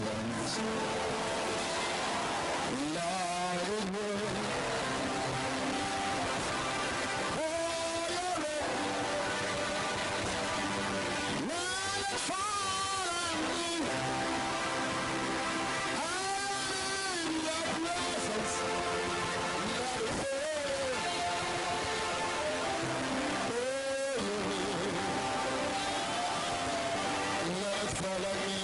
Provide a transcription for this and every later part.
presence. Lord is worthy. Oh, you're ready. Let it fall on me. I'm in your presence. Let it fall. Follow me.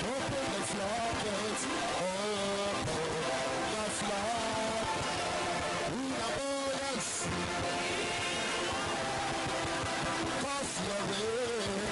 Open the floodgates. Open the flood. In abundance. Cause you're real.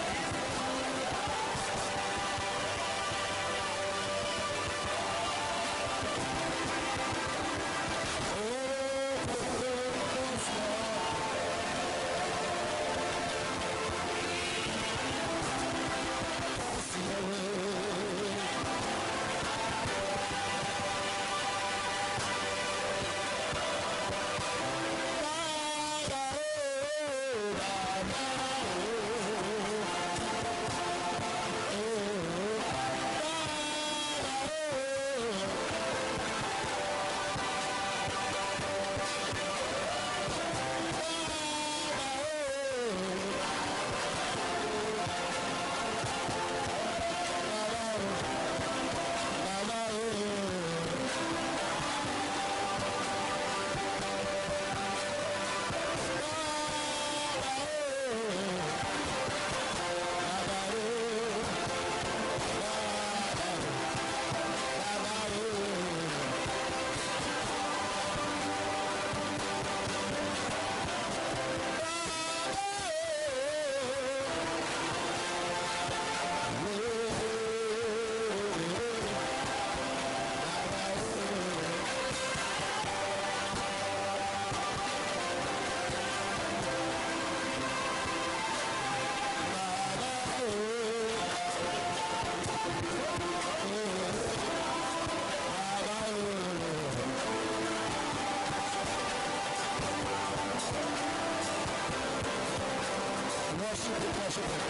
Worship Him, worship Him.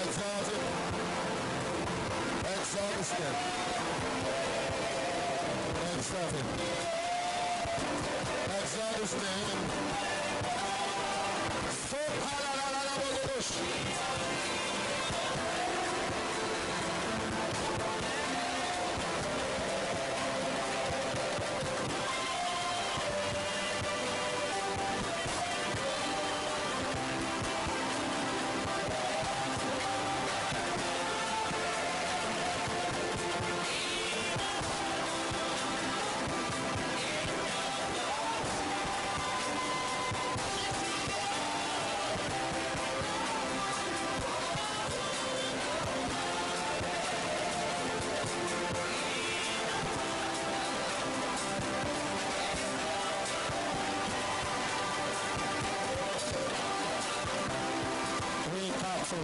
Exalt Him. Exalt His name. Exalt Him. Exalt His name.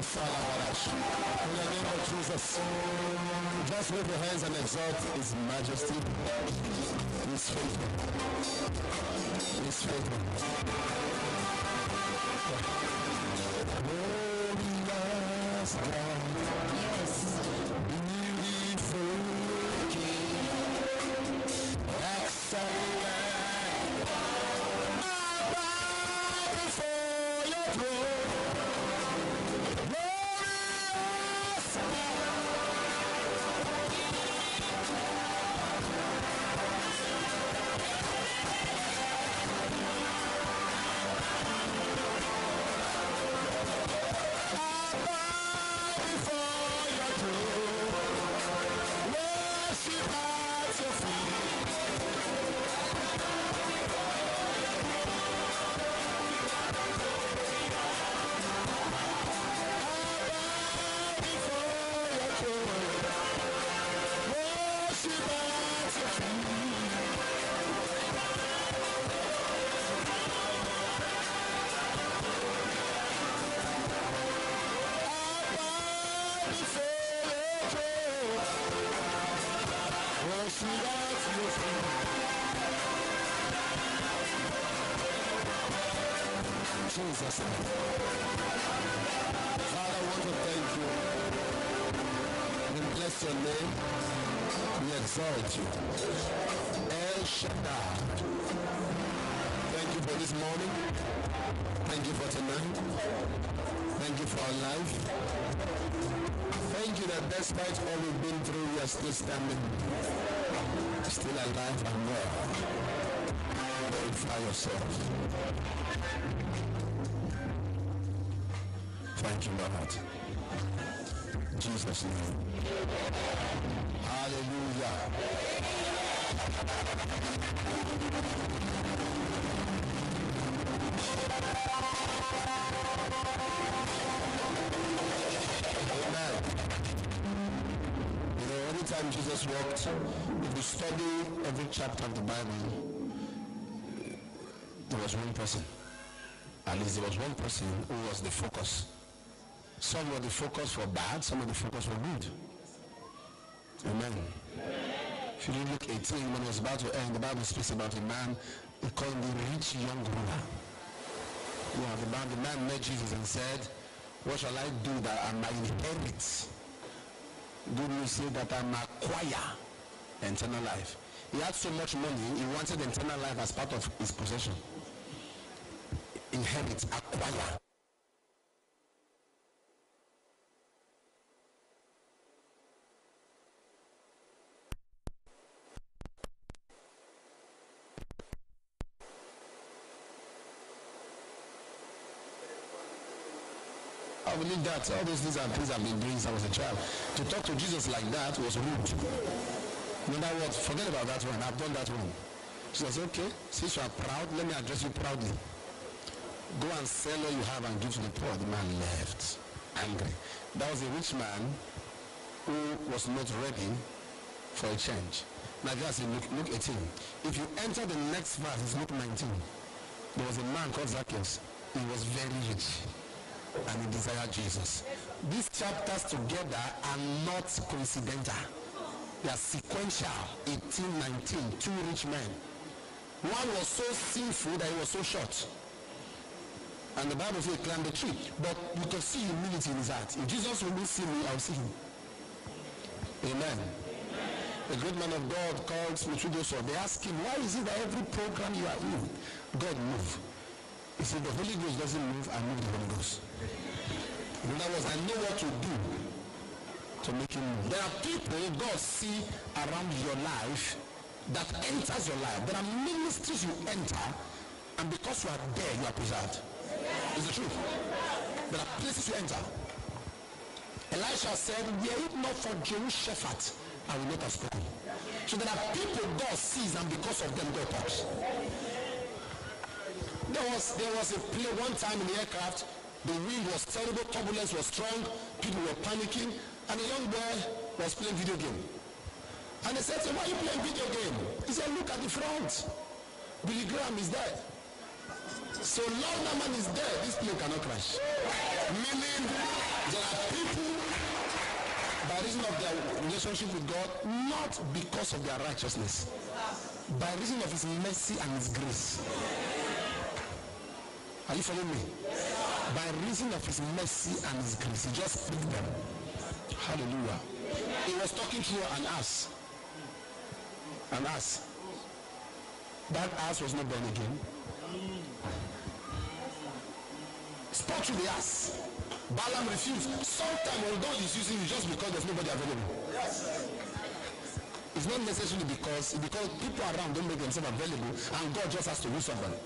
So in the name of Jesus, just lift your hands and exalt His majesty. He's faithful. He's faithful. Glorious God. Yes. Beautiful King. Excellent. I bow before your throne. Jesus. Father, I want to thank you. bless your name. We exalt you. El Shaddai. Thank you for this morning. Thank you for tonight. Thank you for our life. Thank you that despite all we've been through, we are still standing, still alive and well. Glorify yourself. Thank you, Lord. In Jesus' name. Hallelujah. Amen. You know, anytime Jesus walked, if you study every chapter of the Bible, there was one person. At least there was one person who was the focus. Some were the focus for bad, some of the focus for good. Amen. If you read Luke 18, when it was about to end, the Bible speaks about a man, they call him the rich young ruler. Yeah, the man met Jesus and said, what shall I do that I might inherit? Good news say that I might acquire eternal life. He had so much money, he wanted eternal life as part of his possession. Inherit, acquire. I believe that all those things I've been doing since I was a child. To talk to Jesus like that was rude. In other words, forget about that one. I've done that one. She says, okay, since you are proud, let me address you proudly. Go and sell all you have and give to the poor. The man left, angry. That was a rich man who was not ready for a change. Now just in Luke 18. If you enter the next verse, it's Luke 19. There was a man called Zacchaeus. He was very rich and he desired Jesus. These chapters together are not coincidental. They are sequential. 18, 19, two rich men. One was so sinful that he was so short. And the Bible says he climbed the tree. But you can see humility in his heart. If Jesus will see me, I'll see him. Amen. A great man of God called Smith. They asked him, why is it that every program you are in, God move? He said, the Holy Ghost doesn't move, I move the Holy Ghost. In other words, I know what to do to make him move. There are people God see around your life that enters your life. There are ministries you enter, and because you are there, you are preserved. It's the truth. There are places you enter. Elisha said, were it not for Jehoshaphat, I will not have spoken. So there are people God sees, and because of them, God talks. There was a play one time in the aircraft. The wind was terrible, turbulence was strong, people were panicking, and a young boy was playing video game. And they said to him, why are you playing video game? He said, look at the front. Billy Graham is there. So long that man is there, this plane cannot crash. Meaning, there are people, by reason of their relationship with God, not because of their righteousness, by reason of his mercy and his grace. Are you following me? By reason of his mercy and his grace, he just picked them. Hallelujah. He was talking through an ass. An ass. That ass was not born again. Spoke to the ass. Balaam refused. Sometimes when God is using you just because there's nobody available. It's not necessarily because people around don't make themselves available and God just has to use somebody.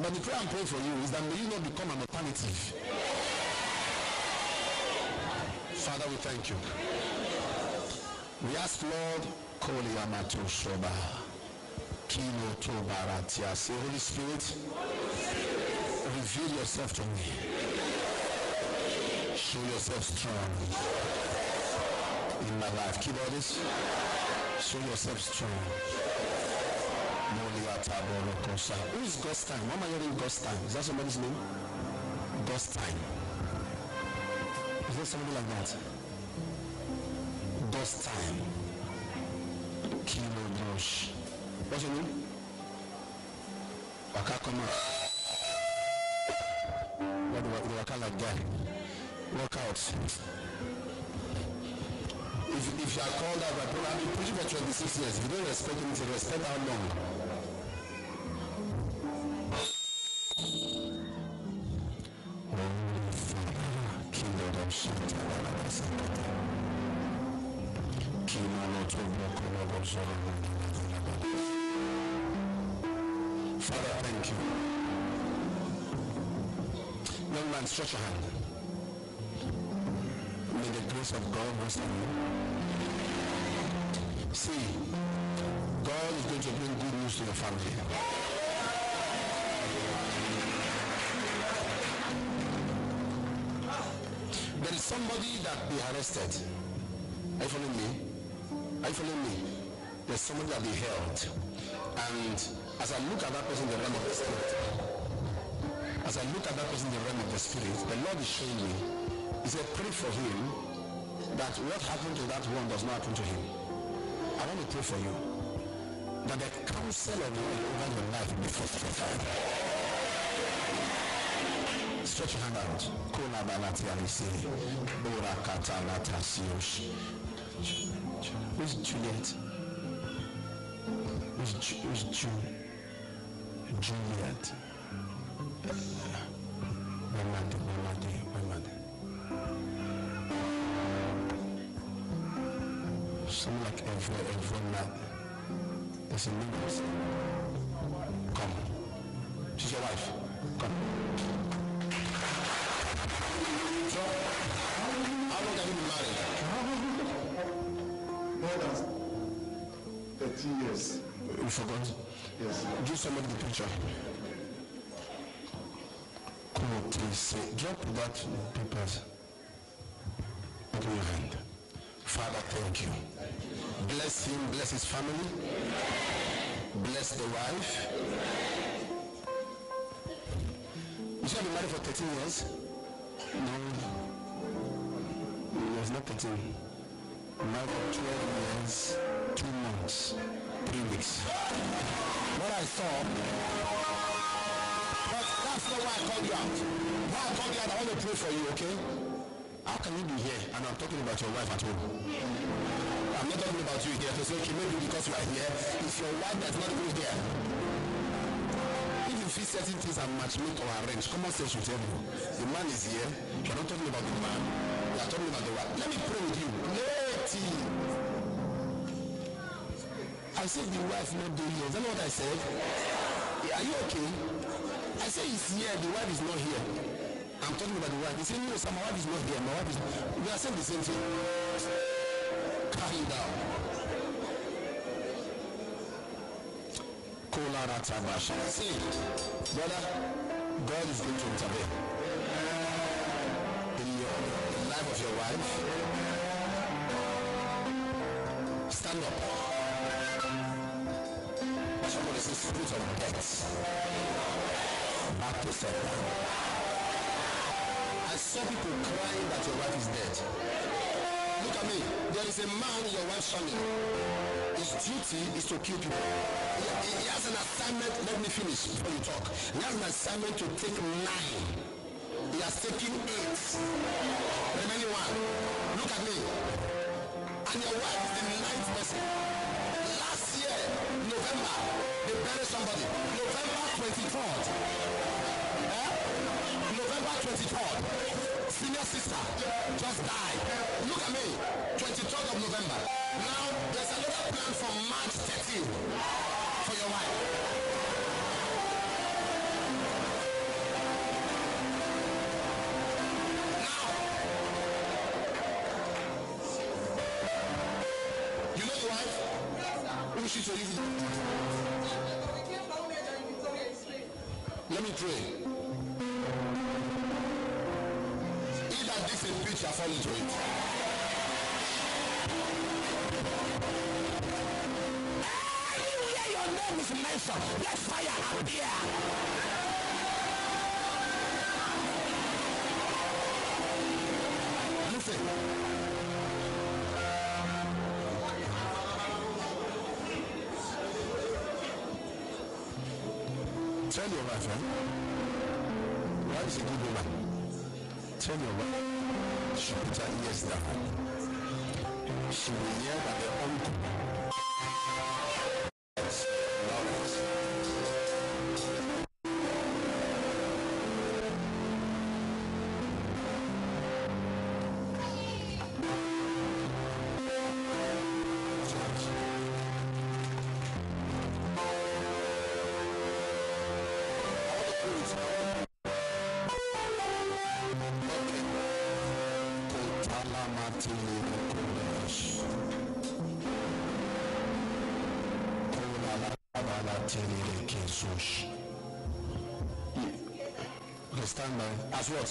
But the prayer I'm praying for you is that may you not become an alternative. Father, we thank you. We ask, Lord, say, Holy Spirit, reveal yourself to me. Show yourself strong in my life. Keyboardist, show yourself strong. Who is God's time? Why am I hearing God's time? Is that somebody's name? God's time. Is there somebody like that? God's time. Kilo Brosh. What's your name? Waka, come on. What do you waka like that? Walk out. If you are called out by prayer, I've been preaching for 26 years. If you don't respect me, say respect how long? Father, thank you. Young man, stretch your hand. May the grace of God rest on you. See, God is going to bring good news to your family. There is somebody that be arrested. Are you following me? Are you following me? There's somebody that be held. And as I look at that person in the realm of the spirit, as I look at that person in the realm of the spirit, the Lord is showing me. He said, pray for him that what happened to that one does not happen to him. I want to pray for you that the counsel of God over your life will be frustrated. Stretch your hand out. Who's Juliet? Who's Juliet? Something like every man. There's a new person. Come. She's your wife. Come. So, how long have you been married? More than 13 years. You forgot? Yes. Give somebody the picture. Come on, please say. Drop that papers. Open your hand. Father, thank you. Bless him, bless his family. Bless the wife. You should have been married for 13 years? No. It was not 13. Married for 12 years, 2 months, 3 weeks. What I saw, but that's not why I called you out. Why I called you out, I want to pray for you, okay? How can you be here and I'm talking about your wife at home? I'm not talking about you here to say, okay, maybe because you are here, it's your wife that's not even here. If you feel certain things are matchmade or arranged, common sense will tell you. The man is here, you're not talking about the man, you're talking about the wife. Let me pray with you. Lady. I said the wife not doing here. Is that what I said? Are you okay? I said he's here, the wife is not here. I'm talking about the wife. He said, no, sir, my wife is not here. My wife is not. We are saying the same thing. Calm down. See, brother, God is going to intervene in the life of your wife. Stand up. Somebody says, spirit of death. Back to center. I saw people crying that your wife is dead. Look at me. There is a man in your wife's family. His duty is to kill people. He has an assignment. Let me finish before you talk. He has an assignment to take 9. He has taken 8. Remaining 1. Look at me. And your wife is the 9th person. Last year, November, they buried somebody. November 23rd. November 23rd, senior sister just died. Look at me, 23rd of November. Now there's another plan for March 13 for your wife. Now, you know your wife? Who is she to you? Let me pray. This is a pitch I fall into it. Anywhere your name is mentioned, let fire appear. Listen. Tell your wife, why is a good woman? Tell your wife. She put her ears down. she will hear that the uncle is Lawrence. Okay, stand by. As what?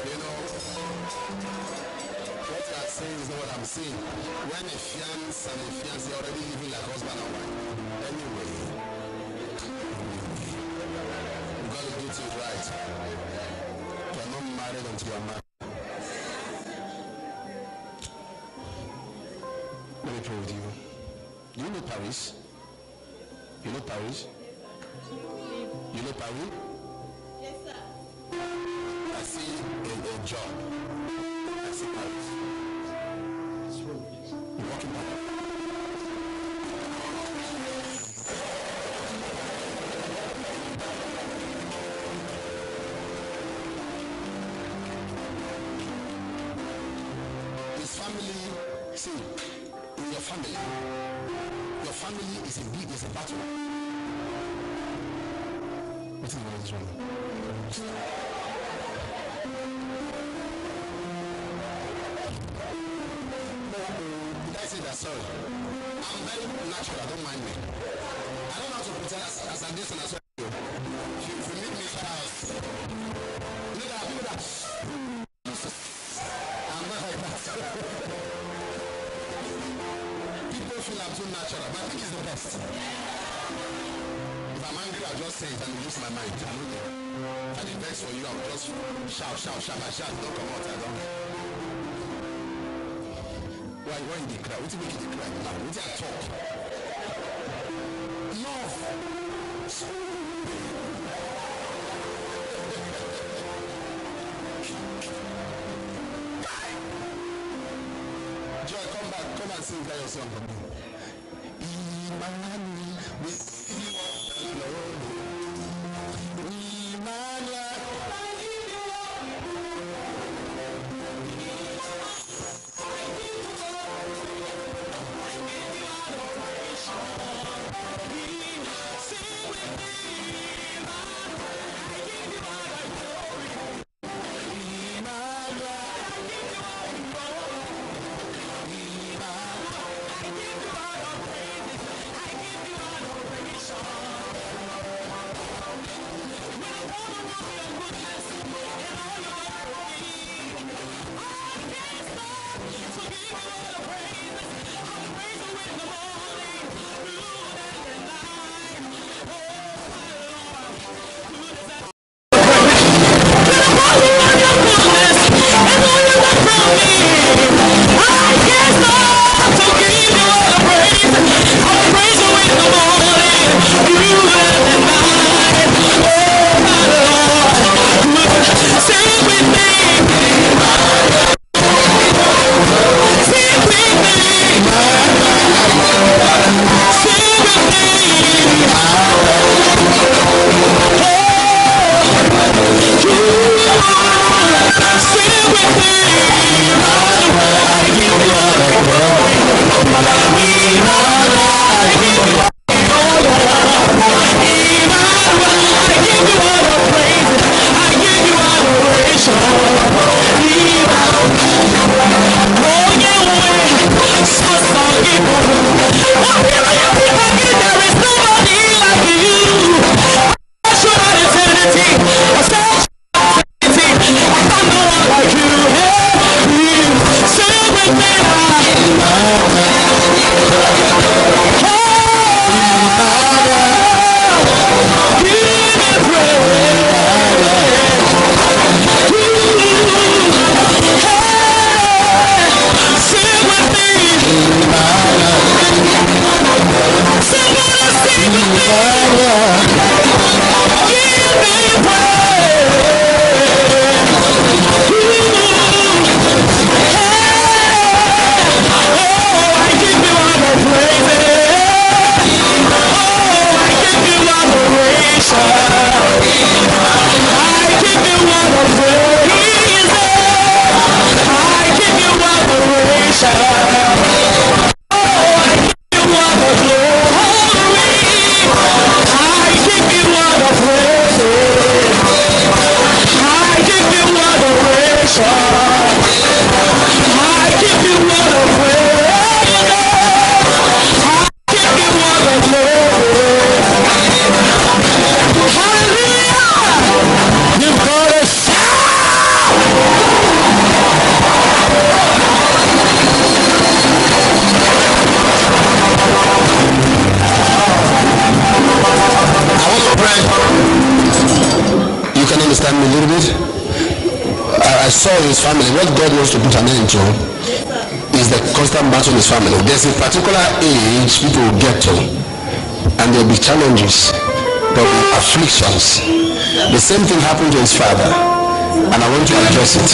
You know, what you are saying is not what I'm saying. When a fiance and a fiancé are already living like husband and wife. Anyway, you got to do things right. You are not married until you are married. Let me pray with you. Do you know Paris? You know Paris? You know Paris? Yes, sir. I see a job. I see Paris. You're walking back. His family, see, in your family is a battle. What is wrong? Did I say that? Sorry. I'm very natural, don't mind me. I don't know how to pretend as I'm this and as well. If you meet me Charles, you know that people that I'm not like that. People feel I'm too natural, but I think it's the best. If I'm angry, I'll just say it and lose my mind. I don't know. And it best for you, I'll just shout, don't come out, I don't. Why you dey cry? What do you make you dey cry? What do I talk? Love. Joy, come and sing that your song for me. Emmanuel, we see you alone. Emmanuel, I give you I saw in his family, what God wants to put an end to is the constant battle in his family. There's a particular age people will get to, and there'll be challenges, there'll be afflictions. The same thing happened to his father, and I want to address it.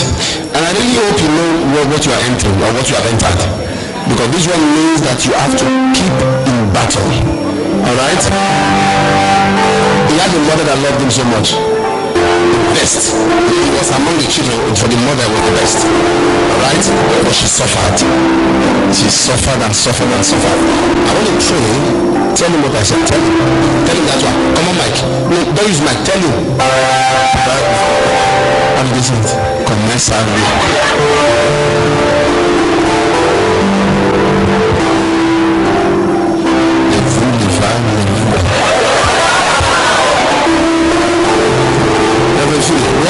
And I really hope you know what you are entering or what you have entered, because this one means that you have to keep in battle. All right? He had a mother that loved him so much. Best. He was among the children, for the mother was the best. Alright? But she suffered. She suffered and suffered and suffered. I want to pray. Tell him what I said. Tell him. Tell him that one. Come on, Mike. No, don't use Mike. Tell him. How do you say it? Commence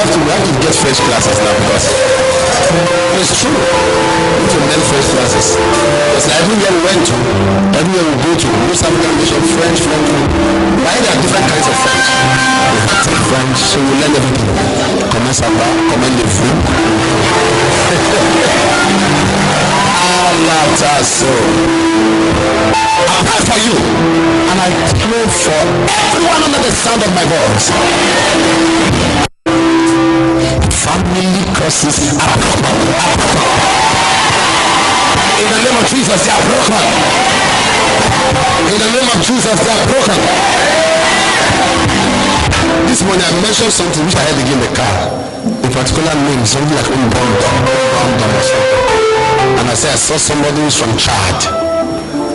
we have to get first classes now, because it's true. We need to learn first classes. It's like everywhere we went to, everywhere we go to, West African nation, French. Why there are different kinds of French? We have to French, so we learn everything. Comment ça va? Comment allez-vous? Allah, so I pray for you, and I pray for everyone under the sound of my voice. Family curses are broken. In the name of Jesus, they are broken. In the name of Jesus, they are broken. This morning I mentioned something which I heard again in the car. A particular name, something like unbound or something. And I said I saw somebody who's from Chad.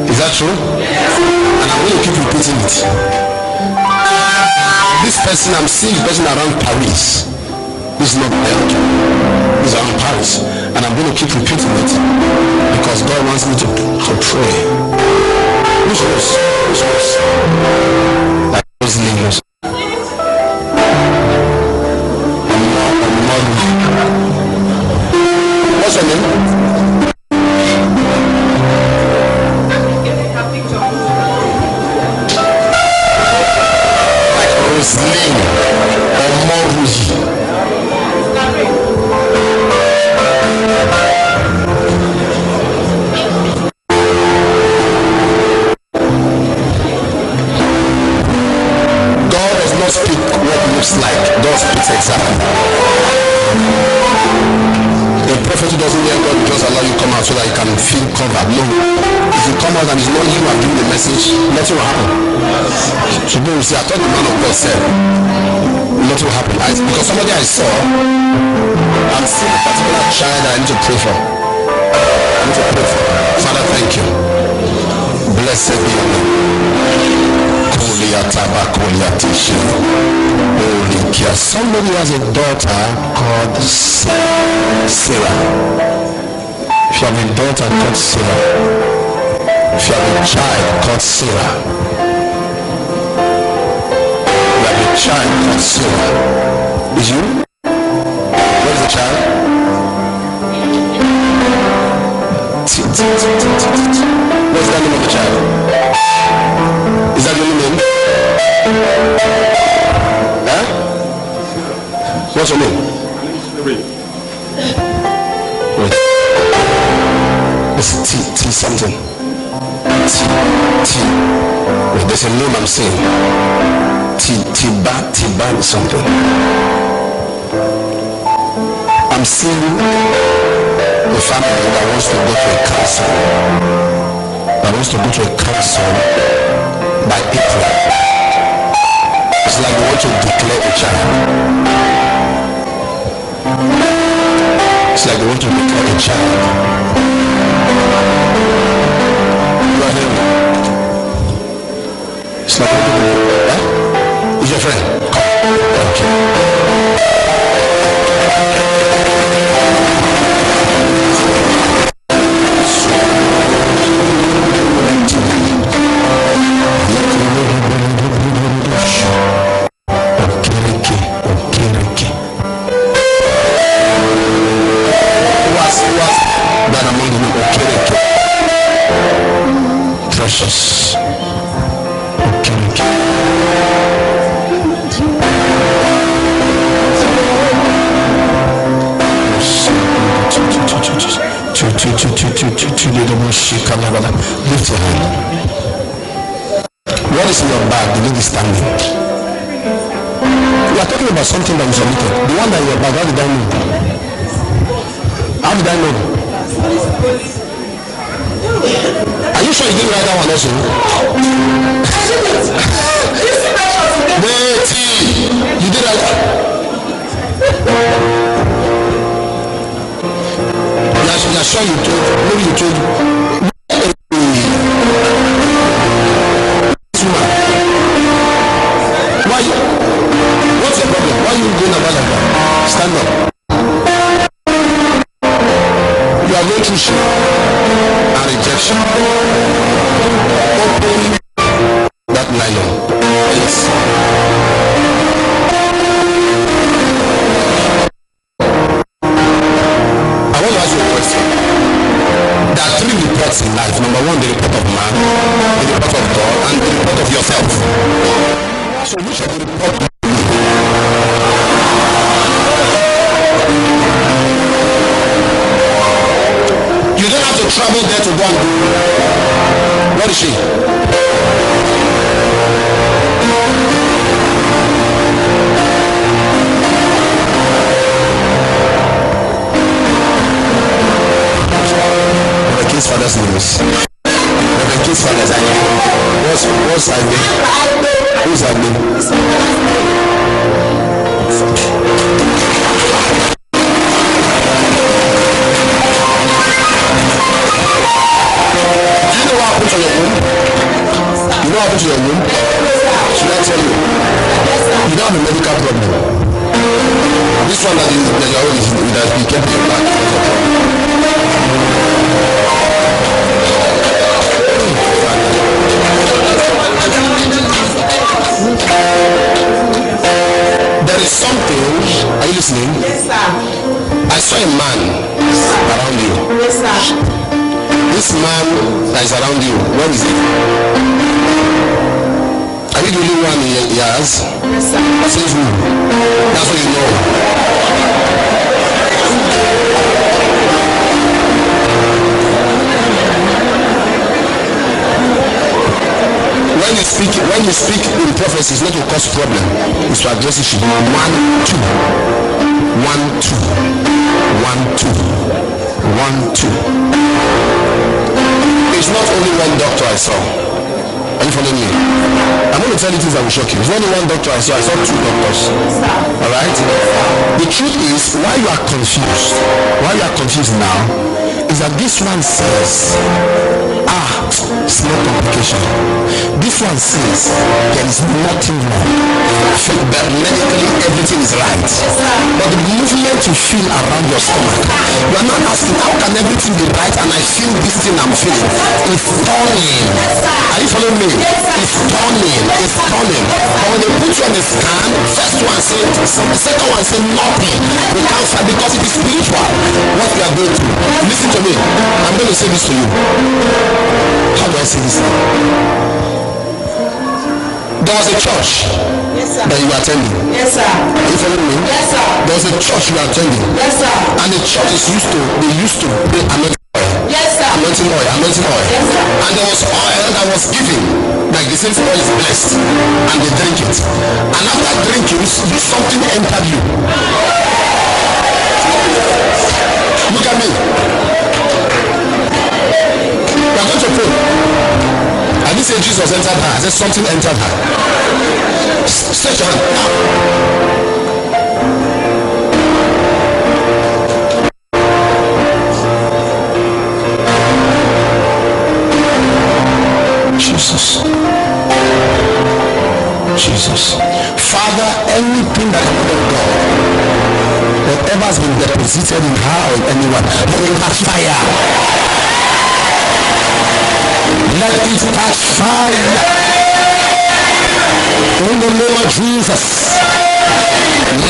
Is that true? And I'm going to keep repeating it. This person, I'm seeing the person around Paris. This is not Belgium. This is around Paris. And I'm going to keep repeating it because God wants me to pray. Which was? Like those names. What's your name? Like Roseline or Moruji. Like God speaks exactly. The prophet who doesn't hear God will just allow you to come out so that you can feel covered. No. If you come out and it's not you who are giving the message, nothing will happen. So people will say, I thought the man of God said, nothing will happen. Because somebody I saw, I'm seeing a particular child that I need to pray for. I need to pray for. Father, thank you. Blessed be your name. Somebody has a daughter called Sarah. If you have a daughter called Sarah, if you have a child called Sarah, you have a child called Sarah. Is you? Where is the child? What's the name of the child? Is that your name? Huh? What's your name? Wait. It's T something. T. Wait, there's a name I'm saying. T-Ban something. I'm seeing a family that wants to go to a council. By April. It's like they want to declare a child. It's like they want to declare a child. You are hearing? It's like Who's your friend? Come. Okay. Precious. Okay. Lift your hand. What is in your bag? The lady standing. We are talking about something that you submitted. The one that in your bag, how did I know? How did I know? Are you sure you didn't write that one also? Wait, you did write that? You are sure you told? Maybe you told. Why? What's the problem? Why are you going about like that? Stand up. You are going through shame and rejection. Open that nylon. Yes. I want to ask you a question. There are 3 reports in life. Number 1, the report of man, the report of God, and the report of yourself. So which of the report? You don't have to travel there to go and do. What is she? Rebecca's father's name is. Rebecca's father's name. What's her name? Who's her name? To your womb? You know what happened to your womb? Should I tell you? You don't have a medical problem. This one that you're always that you kept your back. There is something. Are you listening? Yes, sir. I saw a man around you. Yes, sir. This man that is around you, what is it? Are you the only one he has? Yes, sir. Says who? That's what you know. When you speak in prophecy, it's not to cause problem. It's to address issue. 1, 2. 1, 2. 1, 2. 1, 2. It's not only one doctor I saw. Are you following me? I'm going to tell you things that will shock you. It's only one doctor I saw 2 doctors. Alright? The truth is, why you are confused now is that this one says, small complication. This one says there is nothing wrong. But medically everything is right. But the movement you feel around your stomach, you are not asking how can everything be right and I feel this thing I'm feeling. It's turning. Are you following me? It's turning. It's turning. But when they put you on the scan, first one says, the second one says nothing. We can't find because it is spiritual. What we are going through. Listen to me. I'm going to say this to you. How do I say this? There was a church that you were attending. Yes, sir. Are you following me? Yes, sir. There was a church you were attending. Yes, sir. And the church is used to pay anointing oil. Yes, sir. Anointing oil. Yes, sir. And there was oil that was given. Like the same oil is blessed. And they drink it. And after drinking, something entered you. Look at me. We are going to pray. I didn't say Jesus entered her. I said something entered her. Stretch your hand. Jesus. Father, anything that is not of God, whatever has been deposited in her or in anyone, let it catch fire. Let it catch fire. In the name of Jesus.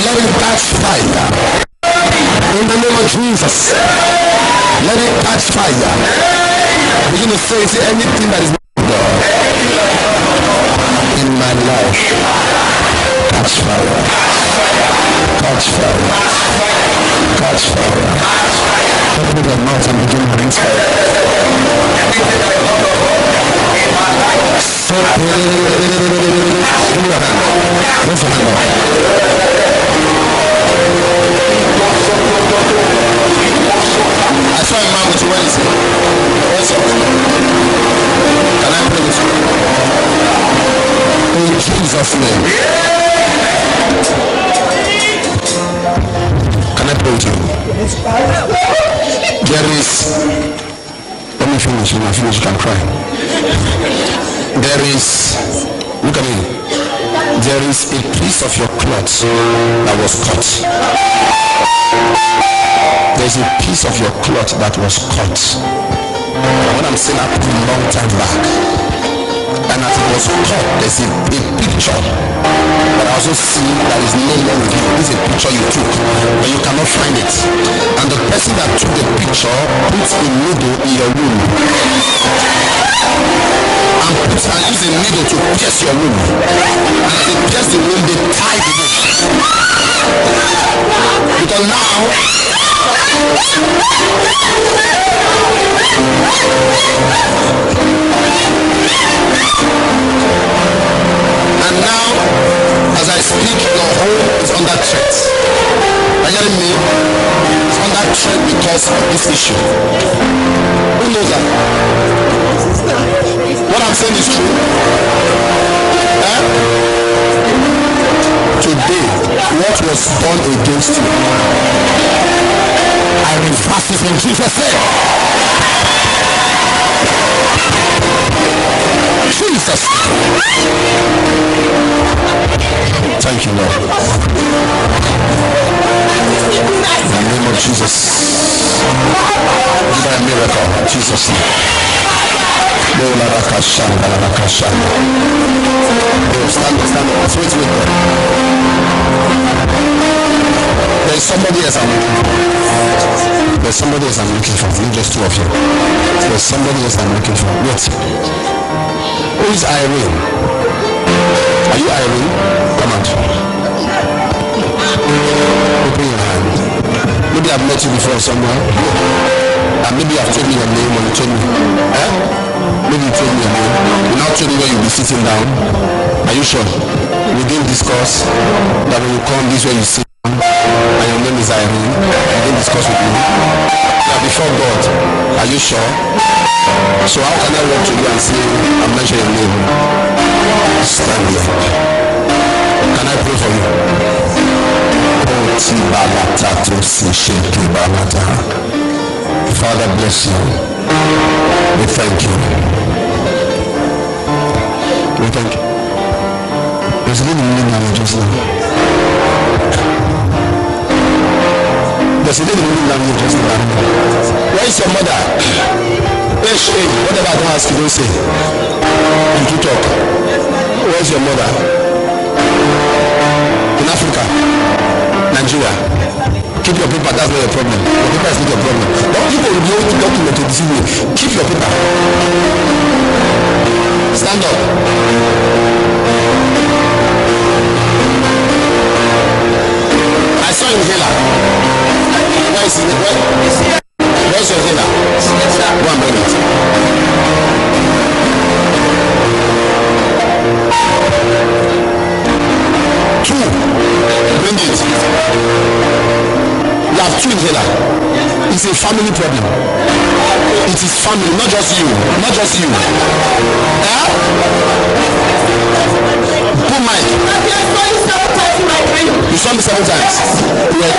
Let it catch fire. In the name of Jesus. Let it catch fire. Begin to say anything that is not of God in my life. Catch fire. Catch fire. Catch fire. Open your mouth and begin to God's fire. So, give me your hand. Raise your hand up. I saw a man with you. Where is he? What's up? Can I pray with you? In Jesus' name. Can I pray with you? There is, let me finish. When I finish, you can cry. There is, look at me. There is a piece of your cloth that was cut. There's a piece of your cloth that was cut. What I'm saying happened a long time back. And as it was cut, there's a picture. But I also see that is no more with you. This is a picture you took, but you cannot find it. And the person that took the picture puts a needle in your womb. And use a needle to pierce your womb. And as they pierce the womb, they tie the womb. Because now, and now, as I speak, your home is under threat. Are you hearing me? It's under threat because of this issue. Who knows that? What I'm saying is true. Today, what was done against you, I reverse it in Jesus' name. Jesus. Thank you, Lord. In the name of Jesus. Give a miracle. Jesus' name. Stand up. Wait. There's somebody else I'm looking for. There's somebody else I'm looking for. Not just two of you. There's somebody else I'm looking for. Wait. Who is Irene? Are you Irene? Come out. Open your hand. Maybe I've met you before somewhere. And maybe I've told you your name or you told me. Maybe you told me your name. You now told me where you'll be sitting down. Are you sure? We didn't discuss that when you come this way you sit down and your name is Irene. You didn't discuss with me. Now before God, are you sure? So how can I walk to you and say and mention your name? Stand here. Can I pray for you? Father, bless you. We thank you. We thank you. There's a little language just now. There's a little language just now. Where is your mother? Where is she? Whatever I don't ask you, don't say. You do talk. Where is your mother? In Africa? Nigeria? Keep your paper, that's not your problem. Your paper is not your problem. But people will be able to document to deceive you. Keep your paper. Stand up. I saw you healer. Where is it? Where's your healer? Go and bring it. Two. Bring it. You have two inhaler. It's a family problem. It is family, not just you. Not just you. Put mic. You saw me 7 times. You were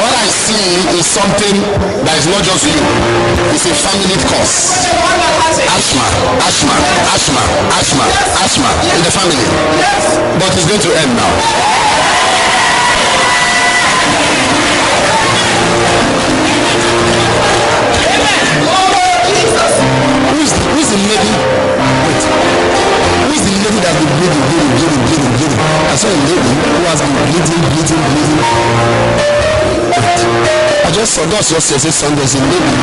what I see is something that is not just you. It's a family cause. Asthma in the family. But it's going to end now. Who is the lady? Wait. Who is the lady that has been bleeding? I saw a lady who has been bleeding. Wait. I just saw God just say Sundays a lady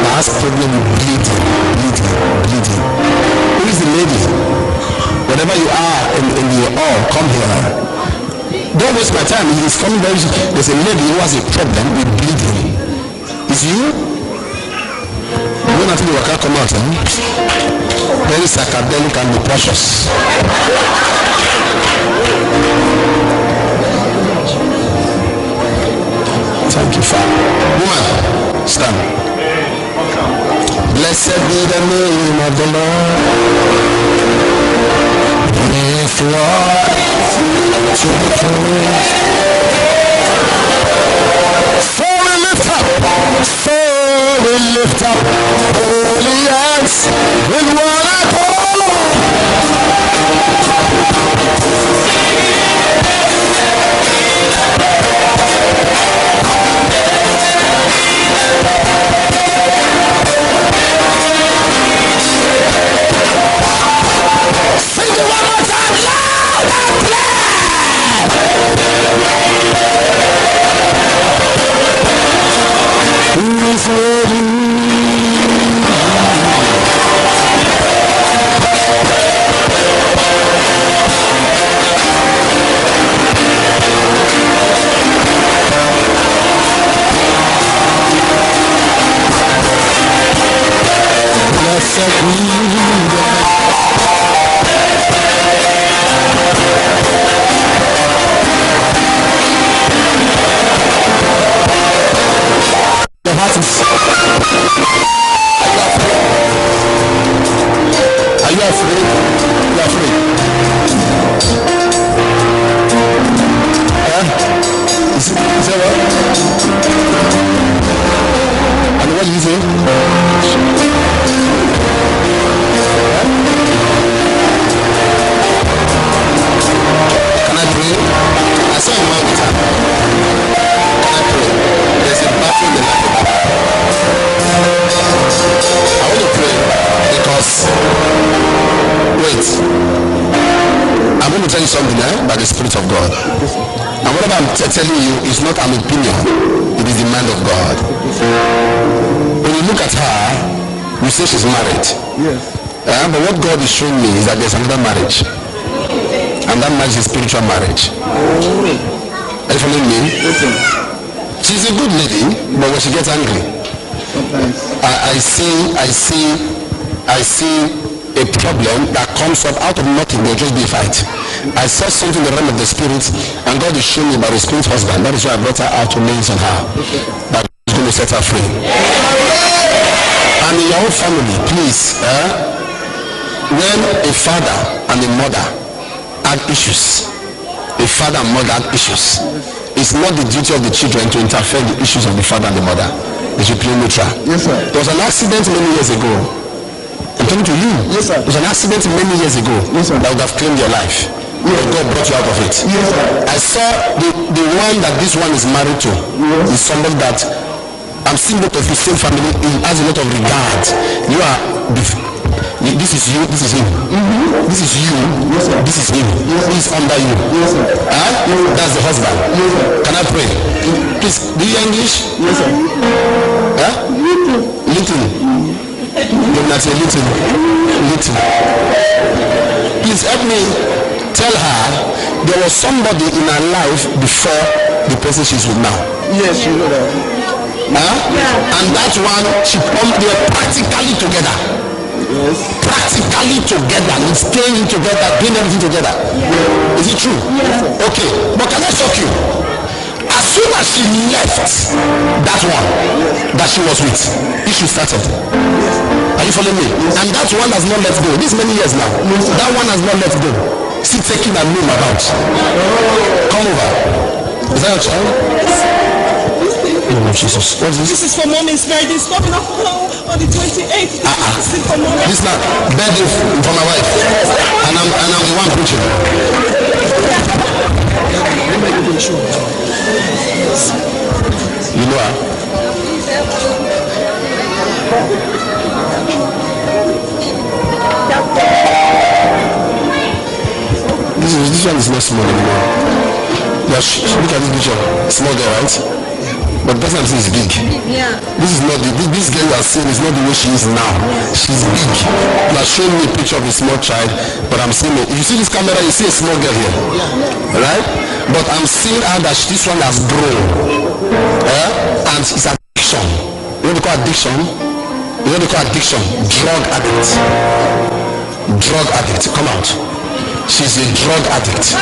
that has problem with bleeding. Who is the lady? Whenever you are in the hall, come here. Don't waste my time. It is coming very soon. There's a lady who has a problem with bleeding. Is you? When until you can come out, very psychedelic and be precious. Thank you, Father. Woman, stand. Blessed be the name of the Lord. If Lord to be praised. For we lift up holy hands with one accord. Sing it one more time, loud and clear. Who is worthy? Blessed be Are you afraid? You are afraid? Is that what? And what do you say? Can I pray? I saw a man with her. Can I pray? There's a battle in the life of God. I want to pray because wait, I'm going to tell you something by the Spirit of God, and whatever I'm telling you is not an opinion, it is the mind of God. When you look at her, you say she's married. Yes. But what God is showing me is that there's another marriage, and that marriage is spiritual marriage. Are you following me? She's a good lady, but when she gets angry, I see a problem that comes up out of nothing. There will just be a fight. I saw something in the realm of the spirit, and God is showing me about his spirit husband. That is why I brought her out to lay on her. That is going to set her free. And in your own family, please, when a father and a mother had issues, it's not the duty of the children to interfere in the issues of the father and the mother. They should play neutral. Yes, sir. There was an accident many years ago. I'm talking to you. Yes, sir. There was an accident many years ago. Yes, sir. That would have claimed your life. Yes. God brought you out of it. Yes, sir. I saw the one that this one is married to. Yes. Is somebody that I'm seeing both of you same family. He has a lot of regard. You are this is you, this is him. This is you, yes, sir. This is him. Yes, he is under you. Yes, sir. That's the husband. Yes, sir. Can I pray? Please, do you English? Yes, sir. Little. You're not a little. Please help me tell her there was somebody in her life before the person she's with now. Yes, you know that. Yeah. And that one, they were practically together. Yes. Practically together, staying together, doing everything together. Yeah. Is it true? Yes. Okay, but can I shock you? As soon as she left that one that she was with, issue started. Are you following me? Yes. And that one has not let go. This many years now. Yes. That one has not let go. Still taking a name about. Come over. Is that your child? Yes. Oh, Jesus. What is this? This is for mommy's birthday. It's coming up on the 28th. This is for mommy. This is not birthday for my wife. And I'm the one preaching. You know her? This one is not small anymore. Look at this picture. Small girl, right? But the person I'm saying is big. Yeah. This is not this girl you are seeing is not the way she is now. She's big. You are showing me a picture of a small child, but I'm seeing it. If you see this camera, you see a small girl here. Right? But I'm seeing her that this one has grown. And it's addiction. You know what they call addiction? You know what they call addiction? Drug addict. Drug addict. Come out. She's a drug addict.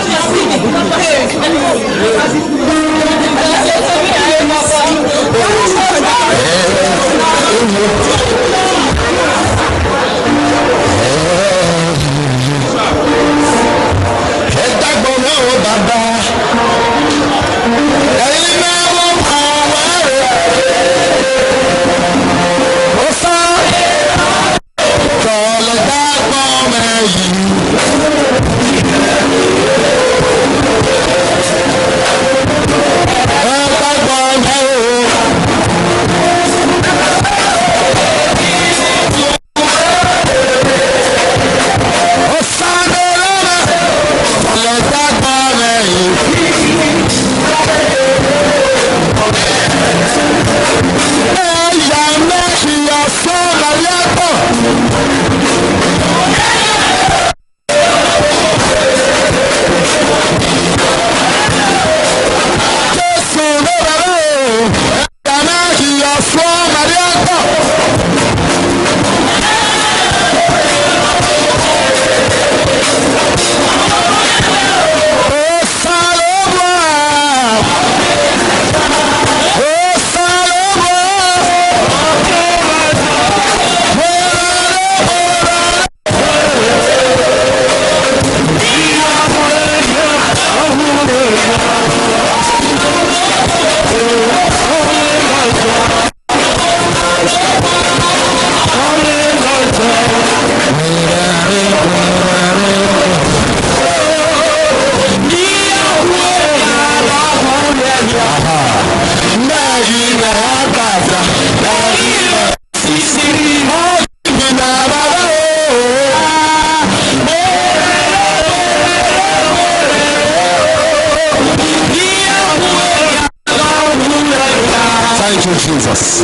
Jesus.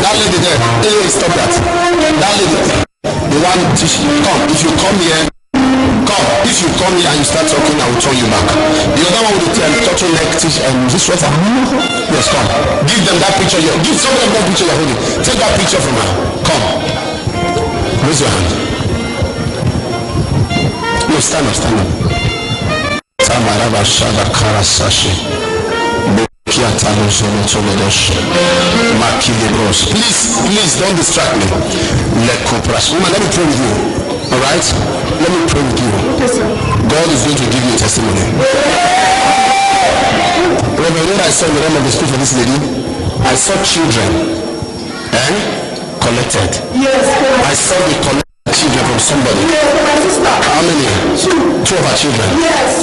That lady there, hey, stop that. That lady, the one teaching, come. If you come here, come. If you come here and you start talking, I will turn you back. The other one will tell touching neck, teach, this water. Yes, come. Give them that picture here. Give some of them that picture you're holding. Take that picture from her. Come. Raise your hand. No, stand up, stand up. Samaraba Shada Karasashi. Please don't distract me. Woman, let me pray with you. Alright? Let me pray with you. God is going to give you a testimony. Remember what I saw in the realm of the spirit for this lady? I saw children collected. I saw the collected children from somebody. How many? Two of our children.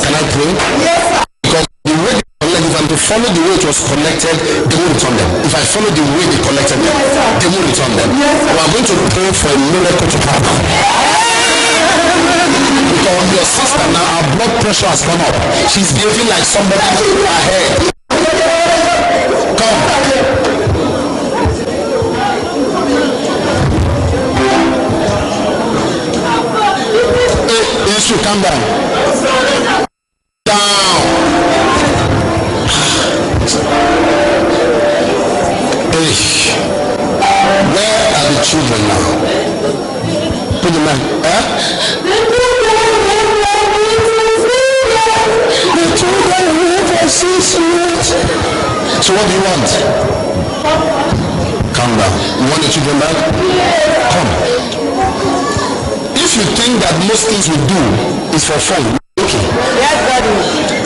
Can I pray? Because the way if I'm to follow the way it was collected, they will return them. If I follow the way they collected them, they will return them. We are going to pray for a miracle to happen. Because your sister now, her blood pressure has come up. She's behaving like somebody ahead. Come. Hey, you should calm down. Where are the children now? Put them back. So what do you want? Calm down. You want the children back? Come. If you think that most things we do is for fun, okay. Yes, Daddy.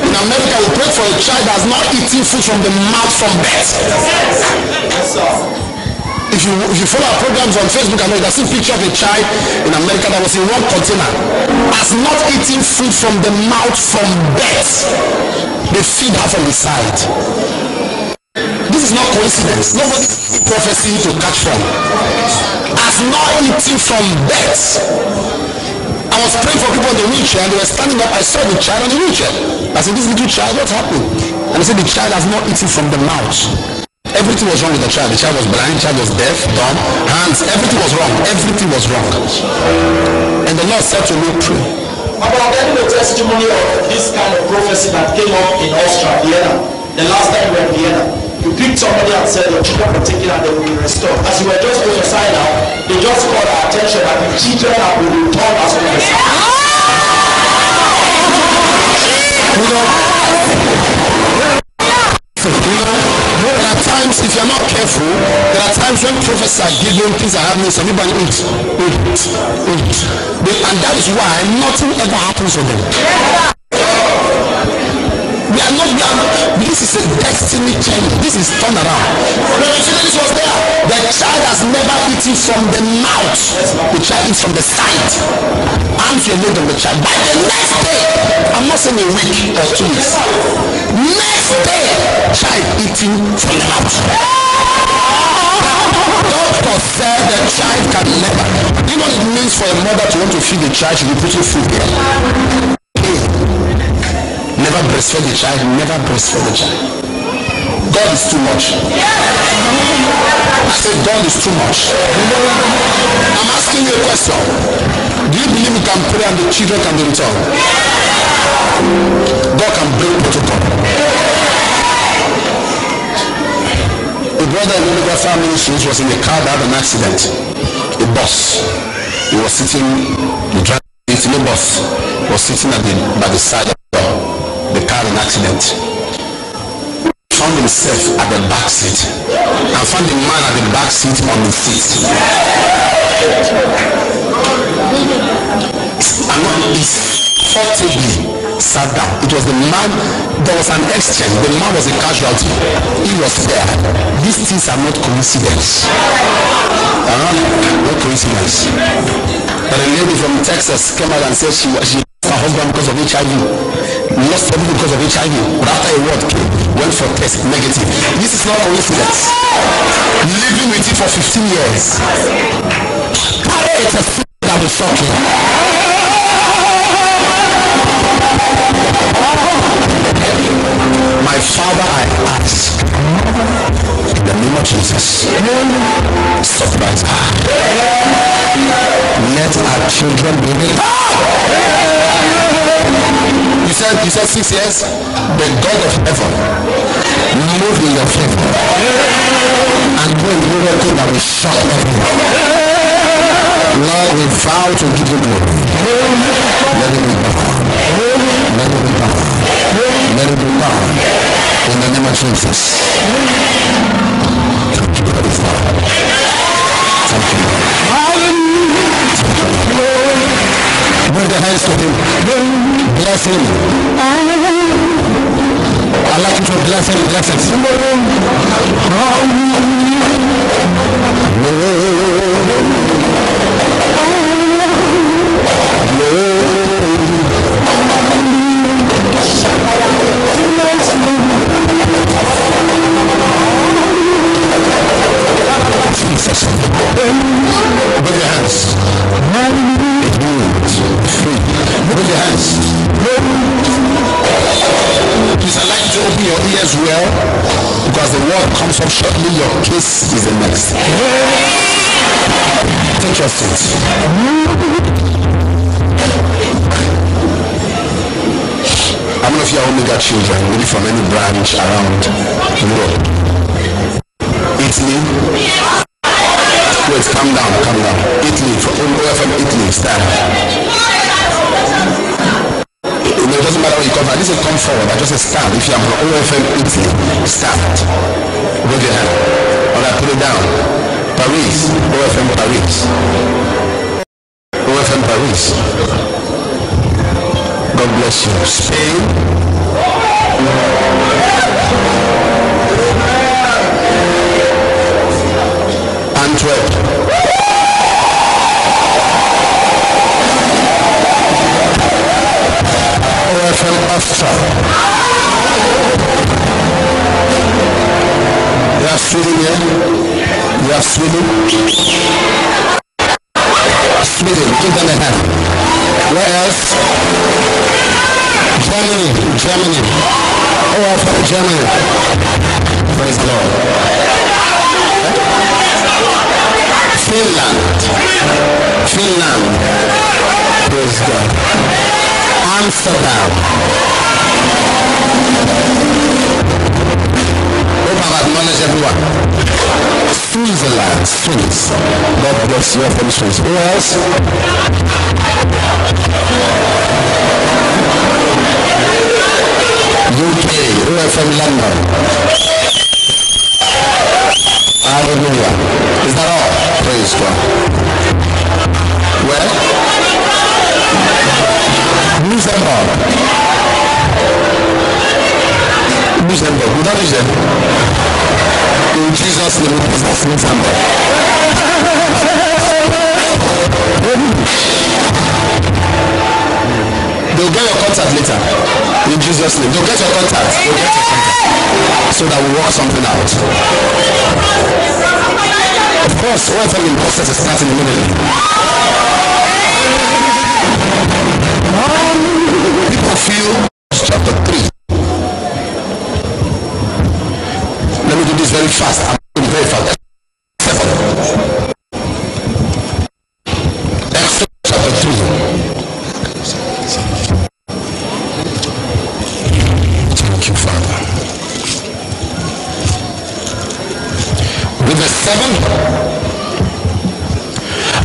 In America, we pray for a child that has not eaten food from the mouth from birth. If you follow our programs on Facebook, I know there's a picture of a child in America that was in one container, has not eaten food from the mouth from birth. They feed her from the side. This is not coincidence. Nobody prophecy to catch from. Has not eaten from birth. I was praying for people in the wheelchair and they were standing up. I saw the child on the wheelchair. I said, this little child, what's happening? And they said the child has not eaten from the mouth. Everything was wrong with the child. The child was blind, the child was deaf, dumb, hands, everything was wrong. Everything was wrong. And the Lord said to me, pray. About getting the testimony of this kind of prophecy that came up in Austria, Vienna, the last time we were in Vienna. You picked somebody and said your children were taken and they will be restored. As you were just prophesying now, they just called our attention that the children have been returned as prophesied. There are times, if you're not careful, there are times when prophets are giving things are happening, some people eat. And that is why nothing ever happens to them. This is a destiny change. This is turnaround. This was there. The child has never eaten from the mouth. The child eats from the side. Arms were laid on the child. By the next day, I'm not saying a week or 2 weeks. Next day, child eating from the mouth. Doctor said the child can never. You know what it means for a mother to want to feed the child? She will be putting food there. Never breastfeed the child, never breastfeed the child. God is too much. I said God is too much. I'm asking you a question. Do you believe you can pray and the children can be returned? God can break protocol. A brother in the family was in a car that had an accident. A bus. He was sitting, the driver, the bus was sitting by the side of the car in accident. Found himself at the back seat and found the man at the back seat on the seat. And he forcibly sat down. It was the man. There was an exchange. The man was a casualty. He was there. These things are not coincidence. No coincidence. But a lady from Texas came out and said she lost her husband because of HIV. Lost everything because of HIV. But after a word came, went for test negative. This is not coincidence. Living with it for 15 years. It's a thing that will shock you. My Father, I ask in the name of Jesus, surprise her. Let our children be You said 6 years. The God of heaven move in your favor and do a miracle that will shock everyone. Lord, we vow to give you glory. Let it be done. Let it be done. Let it be done. In the name of Jesus. Thank you, Holy Father. Thank you, Lord. Bring the hands to him. Bless him. I'd like you to bless him. Bless him. Jesus. Bring your hands. Free. Bring your hands. Please, I'd like you to open your ears well, because the word comes up shortly. Your case is the next. Take your seat. How many of you are Omega children, maybe from any branch around Europe? Italy? Wait, calm down. Italy, from Italy, stand. It doesn't matter where you come from. I didn't say come forward, I just say stand. If you are from OFM Italy, stand. Raise your hand. Or I put it down. Paris, OFM Paris. OFM Paris. God bless you. Spain. Antwerp. OFM Austria. You have Sweden here. You have Sweden. Sweden, give them a hand. Where else? Germany. Oh, from Germany. Praise the Lord. Finland. Praise God. Amsterdam. Hope I've acknowledged everyone. Switzerland. Swiss. God bless you from Swiss. Who else? UK. Who are from London? Hallelujah. Is that all? Praise God. Where? Luxembourg. Luxembourg. Without Luxembourg. In Jesus' name, we possess Luxembourg. They'll get your contact later. In Jesus' name. They'll get your contact. So that we work something out. Of course, one thing in process is starting immediately. People feel chapter 3. Let me do this very fast. I'm going very fast. 7. Exodus chapter 3. Thank you, Father. With the 7.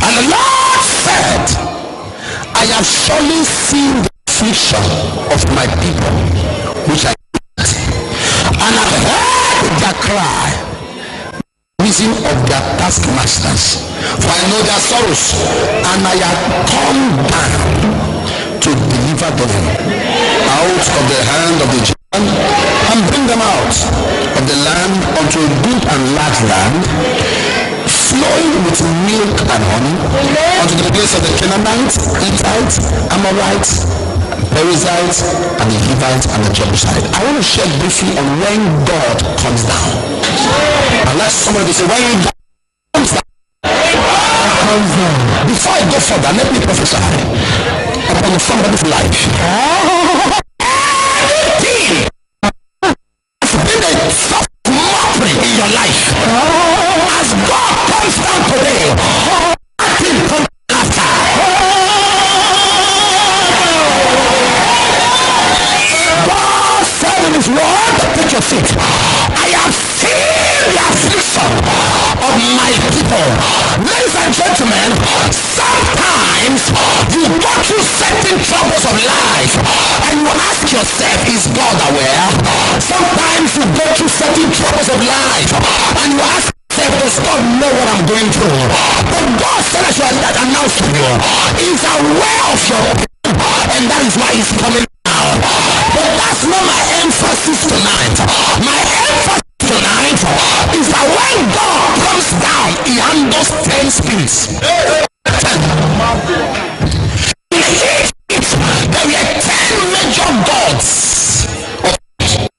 And the Lord said, I have surely seen the affliction of my people, which I hate, and have heard their cry, reason of their taskmasters, for I know their sorrows, and I have come down to deliver them out of the hand of the Egyptian, and bring them out of the land unto a good and large land, flowing with milk and honey, unto the place of the Canaanites, Hittites, Amorites, Perizzites, and the Hivites, and the Jebusites. I want to share briefly on when God comes down. Unless somebody say, when God comes down. Before I go further, let me prophesy upon somebody's life. Anything has been a soft mockery in your life, as God comes down today, nothing comes after. God said in his word, take your seat, I have seen the affliction of my people. Ladies and gentlemen, sometimes you go through certain troubles of life and you ask yourself, is God aware? Sometimes you go through certain troubles of life and you ask yourself, does God know what I'm going through? But God said I should announce to you, he's aware of your pain, and that is why he's coming down. But that's not my emphasis tonight. My emphasis tonight is that when God comes down, he handles 10 spirits. In Egypt, there were 10 major gods.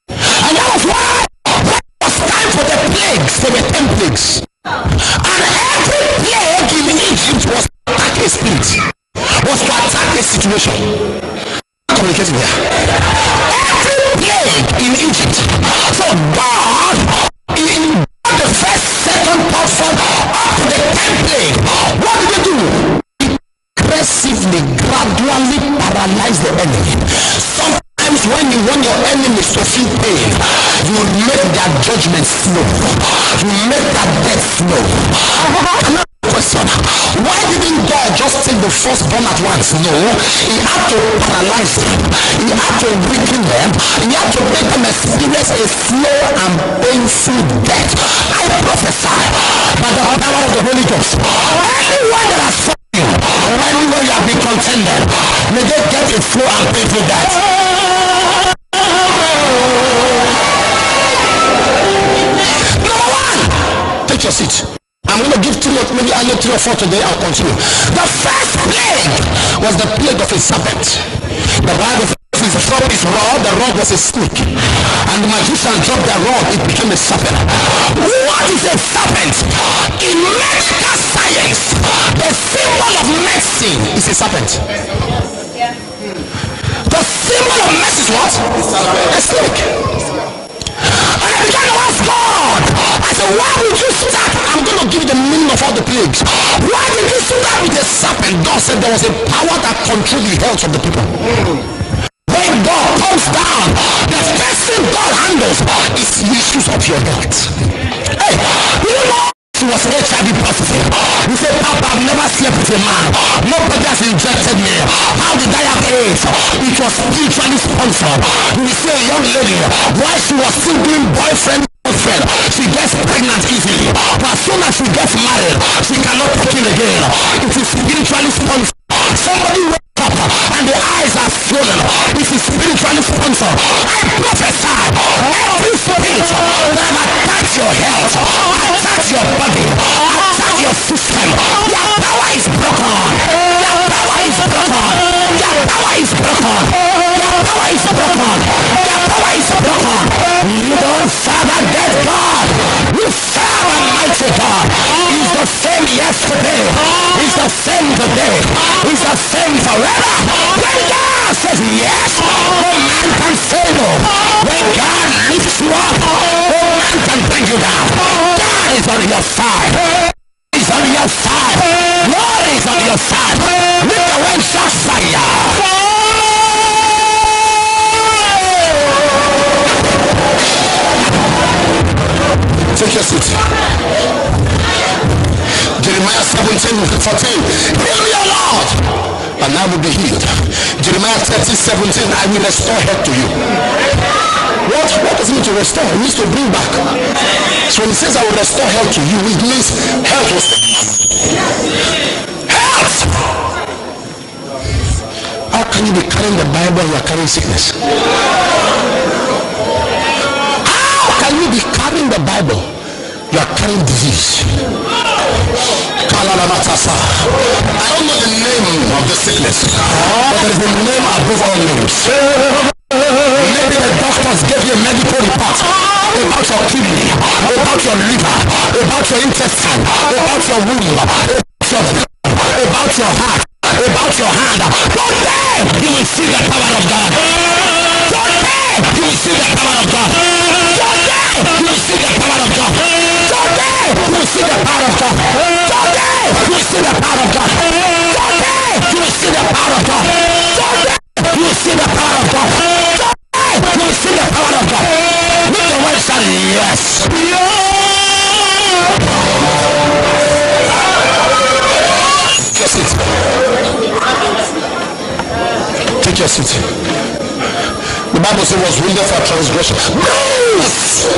And that was why when it was time for the plagues, there were 10 plagues. And every plague in Egypt was to attack a spirit, was to attack a situation. Communicating here. Every plague in Egypt. So God, in the first, second, third, fourth, up to the 10th plague, what did they do? Aggressively, gradually paralyze the enemy. Sometimes when you want your enemies to feel pain, you make their judgment slow. You make their death slow. Question, why didn't God just take the firstborn at once? No, he had to paralyze them, he had to weaken them, he had to make them experience a slow and painful death. I prophesy by the power of the Holy Ghost, anyone that has fought you, anyone you have been contended, may they get a slow and painful death. Number 1, take your seat. I'm going to give 2 or maybe I 3 or 4 today. I'll continue. The first plague was the plague of a serpent. The Bible says the serpent is rod, the rod was a snake, and the magician dropped the rod, it became a serpent. What is a serpent? In medical science, the symbol of medicine is a serpent. The symbol of mercy is what? A snake. And I began to ask God, I said, why would you start? I'm going to give you the meaning of all the plagues. Why did you start with a serpent? God said there was a power that controlled the health of the people. When God comes down, the first thing God handles is the issues of your health. Hey, you know, he was HIV positive. He said, Papa, I've never slept with a man. Nobody has injected me. How did I have AIDS? It was spiritually sponsored. We say a young lady, while she was still doing boyfriend, she gets pregnant easily. But as soon as she gets married, she cannot take it again. It is spiritually sponsored. Somebody wake up and the eyes are swollen. It is spiritually sponsored. I prophesy every spirit that attacks your health, attacks your body, attacks your system. Your power is broken. Your power is broken. Your power is broken. Your power is broken. Your power is broken. You don't serve a dead God. You serve a mighty God. He's the same yesterday. He's the same today. He's the same forever. When God says yes, no man can say no. When God lifts you up, no man can bring you down. God is on your side. He's on your side. Lord is on your side. Lift the word just fire. Take your seat. Jeremiah 17:14. Heal me, O Lord, and I will be healed. Jeremiah 30:17. I will restore health to you. What does it mean to restore? It means to bring back. So when he says I will restore health to you, it means health was health. How can you be carrying the Bible and you are carrying sickness? How can you be carrying the Bible? You are carrying disease. I don't know the name of the sickness, but there is a name above all names. Maybe the doctors gave you a medical report about your kidney, about your liver, about your intestine, about your womb, about your blood, about your heart, about your hand. Today you will see the power of God. Today you will see the power of God. Today you will see the power of God. Today you will see the power of God. Today you will see the power of God. Today you will see the power of God. Today you will see the power of God. Today you will see the power of God. With the word say yes. Take your seat. Take your seat. The Bible says was wounded for transgression. Bruised.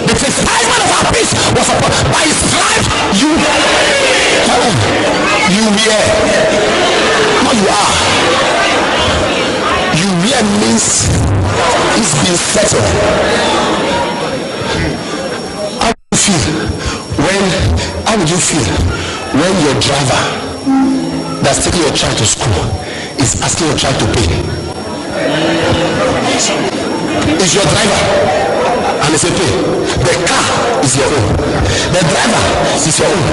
The chastisement of our peace was upon by his stripes you wear. No, you are. You wear means it's been settled. How would you feel when your driver that's taking your child to school is asking your child to pay? Is your driver and it's a pay. The car is your own. The driver is your own.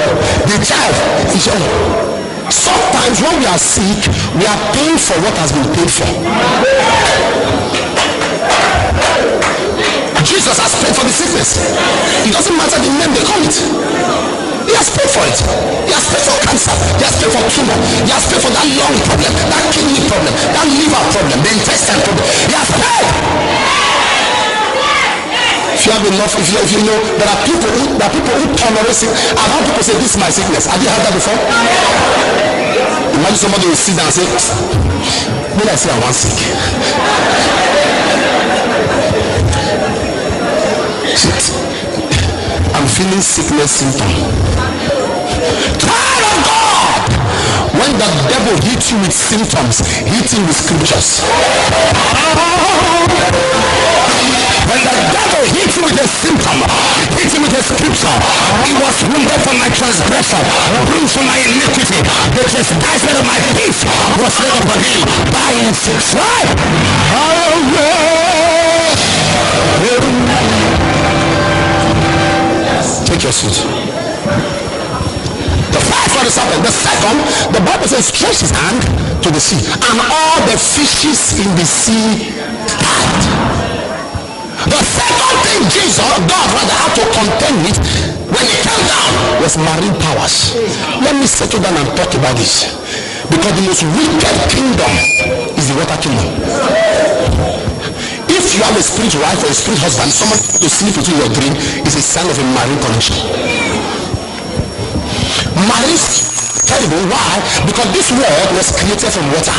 The child is your own. Sometimes when we are sick, we are paying for what has been paid for. Jesus has paid for the sickness. It doesn't matter the name they call it. He has paid for it. He has paid for cancer. He has paid for tumor. He has paid for that lung problem, that kidney problem, that liver problem, the intestine problem. He has paid. If you have enough, if you know, there are people who tolerate sick. I've heard people say, this is my sickness. Have you heard that before? Imagine somebody will sit down and say, when I say I want sick. I'm feeling sickness symptom. Child of God, when the devil hits you with symptoms, hit him with scriptures. When the devil hits you with a symptom, hit him with a scripture. He was wounded for my transgression, bruised for my iniquity. The chastisement of my peace was laid upon him. By his stripes take your seat. The first for the serpent. The second, the Bible says, stretch his hand to the sea, and all the fishes in the sea died. The second thing God rather had to contend with when he came down was marine powers. Let me settle down and talk about this, because the most wicked kingdom is the water kingdom. If you have a spirit wife or a spirit husband, someone to sleep with you in your dream is a sign of a marine connection. Marine is terrible. Why? Because this world was created from water.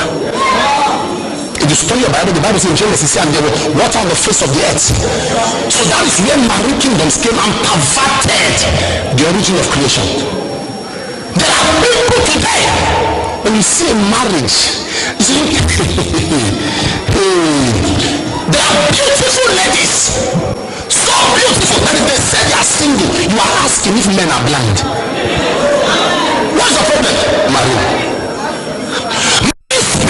If you study your Bible, the Bible says in Genesis, and there was water on the face of the earth. So that is where marine kingdoms came and perverted the origin of creation. There are people today, when you see a marriage, you see, there are beautiful ladies, so beautiful that if they say they are single, you are asking if men are blind. What's the problem? Marine. If you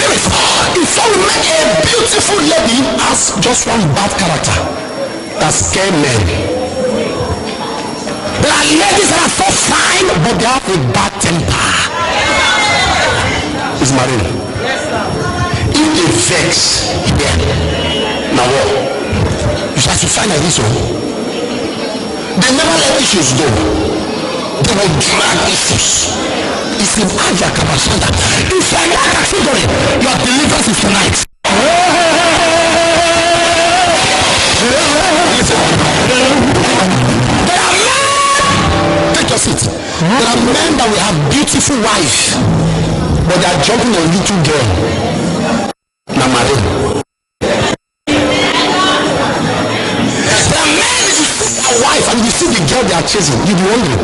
make a beautiful lady has just one bad character that scare men. There are ladies that are so fine, but they have a bad temper. It's marine. If they vex here, now what? You have to find a reason. They never let issues go. They will drag issues. It's in Aja Kabashanda. If you're in that category, your deliverance is tonight. Listen. There are men. Take your seat. There are men that will have beautiful wives, but they are jumping on little girl. Namare. There are men who see their wife and you see the girl they are chasing, you be wondering,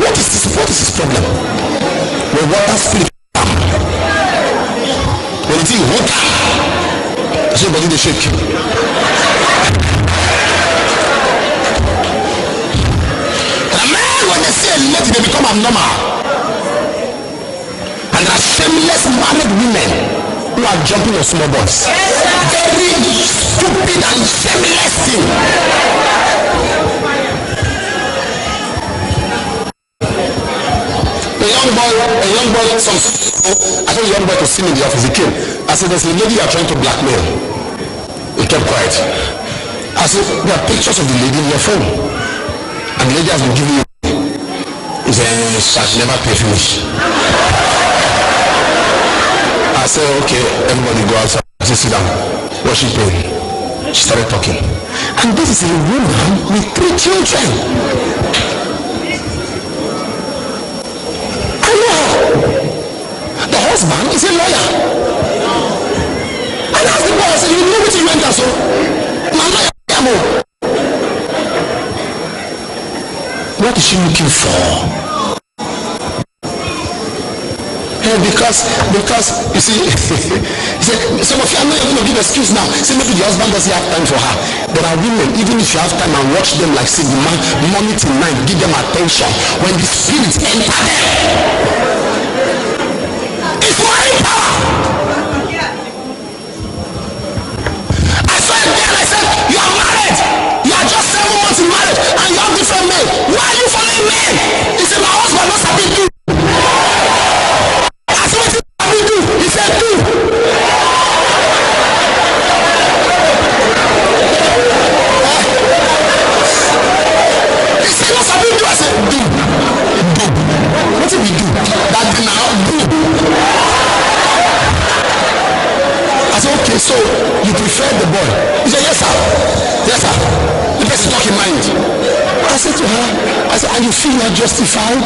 what is his problem? When water spirit come, when you think water, everybody they shake. The men, when they see a lady, they become abnormal. And there are shameless married women who are jumping on small boys. Very stupid and shameless thing. A young boy, I told a young boy to see me in the office. He came. I said, there's a lady you are trying to blackmail. He kept quiet. I said, there are pictures of the lady in your phone. And the lady has been giving you. He said, I'll never pay finish. I said, okay, everybody go outside. I said, sit down. What's she paying? She started talking. And this is a woman with 3 children. The husband is a lawyer. And as the boy said, you know what you went there, so what is she looking for? Because you see, some of you are not going to give excuse now. Say maybe the husband doesn't have time for her. There are women, even if you have time and watch them like say the man morning to night, give them attention. When the spirits enter them, it's my power. I saw a girl, I said, you are married. You are just 7 months in marriage and you have different men. Why are you following men? He said, my husband knows how to do. I said, what do you do? He said, do. He said, what's how to do? I said, do. What did we do? That did now do. I said, okay, so you prefer the boy? He said, yes, sir. Yes, sir. The person talking mind. I said to her, I said, and you feel not justified?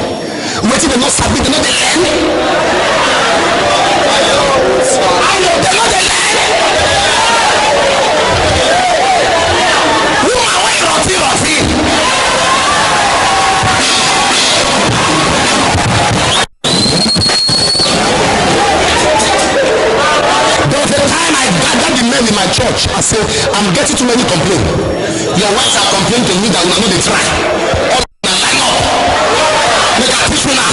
Waiting they not submit, they not the land. I know they not the land. Woman, why roti? In my church, I say, I'm getting too many complaints. Your wives are complaining to me that we are not the try. All line up. Make a teach me now.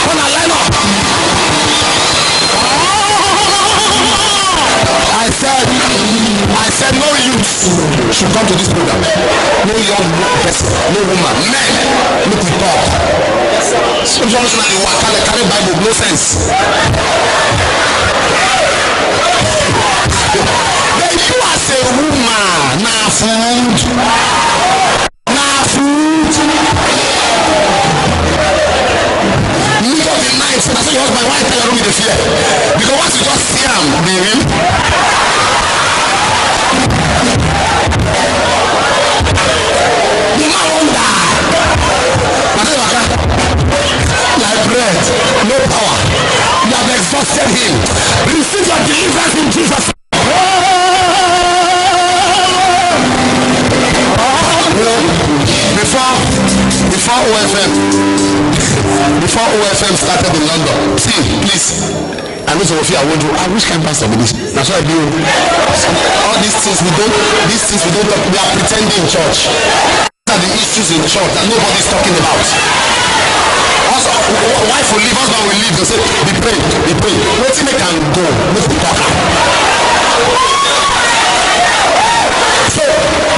On a line up. I said, no youth should come to this program. No young person, no woman, men, look we talk. So you understand the work and carry Bible, no sense. Then you as a woman, na food. Middle of the night, so that's why your husband, why tell your room the fear? Because once you just see him, baby. The man won't die. Like bread, no power. You have exhausted him. Receive your deliverance in Jesus' name. Before OFM started in London, see, please, I know some of you are wondering, which kind of pastor be this? That's why I do all these things we don't talk, we are pretending in church. These are the issues in church that nobody's talking about. Also, wife will leave, husband will leave, they say, be praying. Waiting they can go, make the talk. So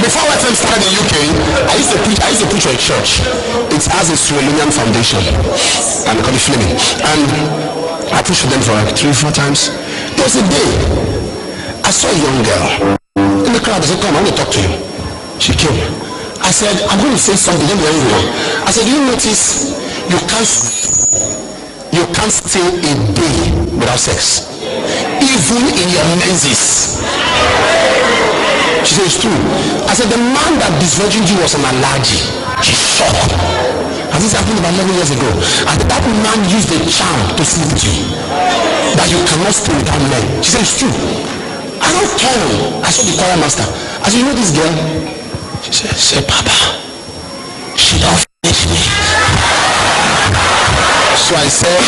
before OFM started in UK, I used to preach at a church. It has a Sierra foundation, and they call it Fleming. And I preached for them for like 3-4 times. There was a day I saw a young girl in the crowd. I said, come, I want to talk to you. She came. I said, I'm going to say something. Don't be angry. I said, do you notice you can't stay a day without sex, even in your menses? She said, it's true. I said, the man that disvirgined you was an allergy. She's shocked. And this happened about 11 years ago. And that man used a charm to sleep with you, that you cannot stay without men. She said, it's true. I don't tell her. I saw the choir master. I said, you know this girl? She said, Papa, she don't finish me. So I said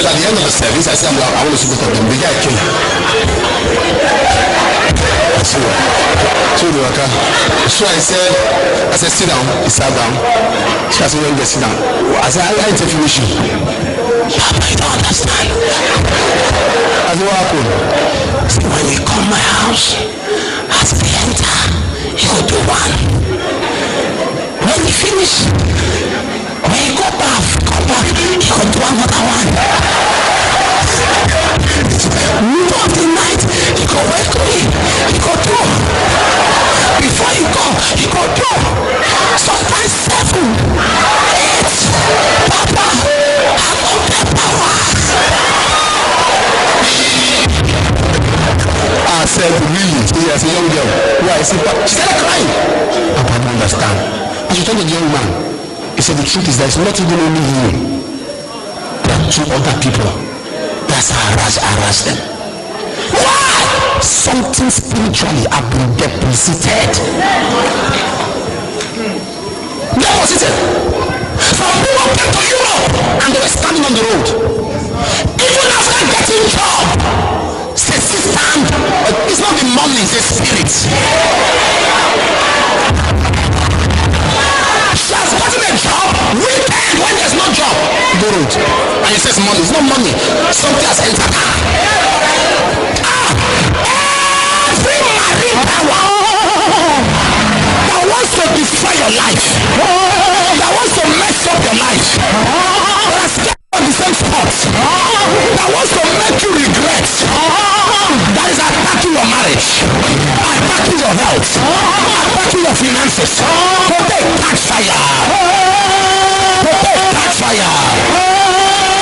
at the end of the service, I said, I want to see both of them. The guy came. So I said, sit down. He sat down. So I said, when you sit down, I said, I ain't finish you. Papa, you don't understand. I said, what happened? He said, when you come my house, as we enter, you go do one. When you finish, when you come back, you go do another one. Middle of the night, you go wake me, you go do. Before you go do. Sometimes 7, 8. Papa, I want the power. I said, really? Yes, a young girl. Why? She started crying. Papa, I don't understand. And she told the young man, he said, the truth is that it's not even only you. There are 2 other people. That's harass them. Why? Something spiritually have been deposited. Deposited. Some people came to Europe and they were standing on the road. Even after getting a job, say stand. It's not the money, it's the spirit. She has gotten a job, weekend when there's no job. Borrowed. And he says money. It's not money. Something has entered her. Every marine power that wants to destroy your life, that wants to mess up your life, that has kept on the same spot, that wants to make you regret, that is attacking your marriage, attacking your health, attacking your finances. Today, catch fire. Today, catch fire.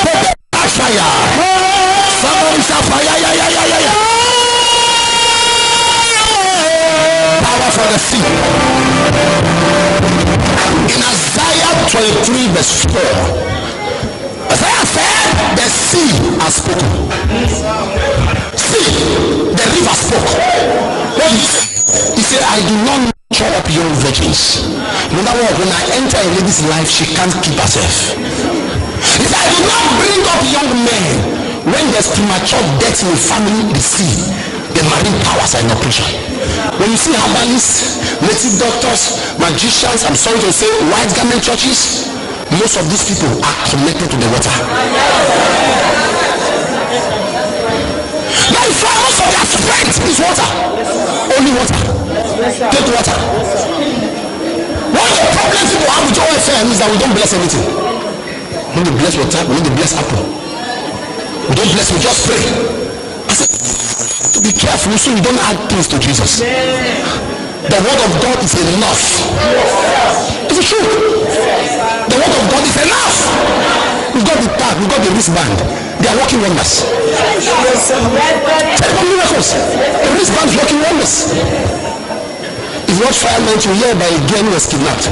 Today, catch fire. Somebody shout fire. Power for the sea. In Isaiah 23 verse 4, Isaiah said, the sea has spoken. See, the river spoke. What did he say? He said, I do not nurture up young virgins. In other words, when I enter a lady's life, she can't keep herself. He said, I do not bring up young men. When there's premature death in the family, the sea, the marine powers are in operation. When you see herbalists, native doctors, magicians, I'm sorry to say, white garment churches, most of these people are connected to the water. My most of their strength is water. Only water. Take water. One of the problems thing we have with OFM is that we don't bless anything. We don't bless water, we don't bless apple. We don't bless, we just pray. I said, to be careful so you don't add things to Jesus. The word of God is enough. It's true. The word of God is enough. We've got the tag, we've got the wristband. They are working wonders. Tell them miracles. The wristband is working wonders. It's not firemen to hear by a girl who was kidnapped.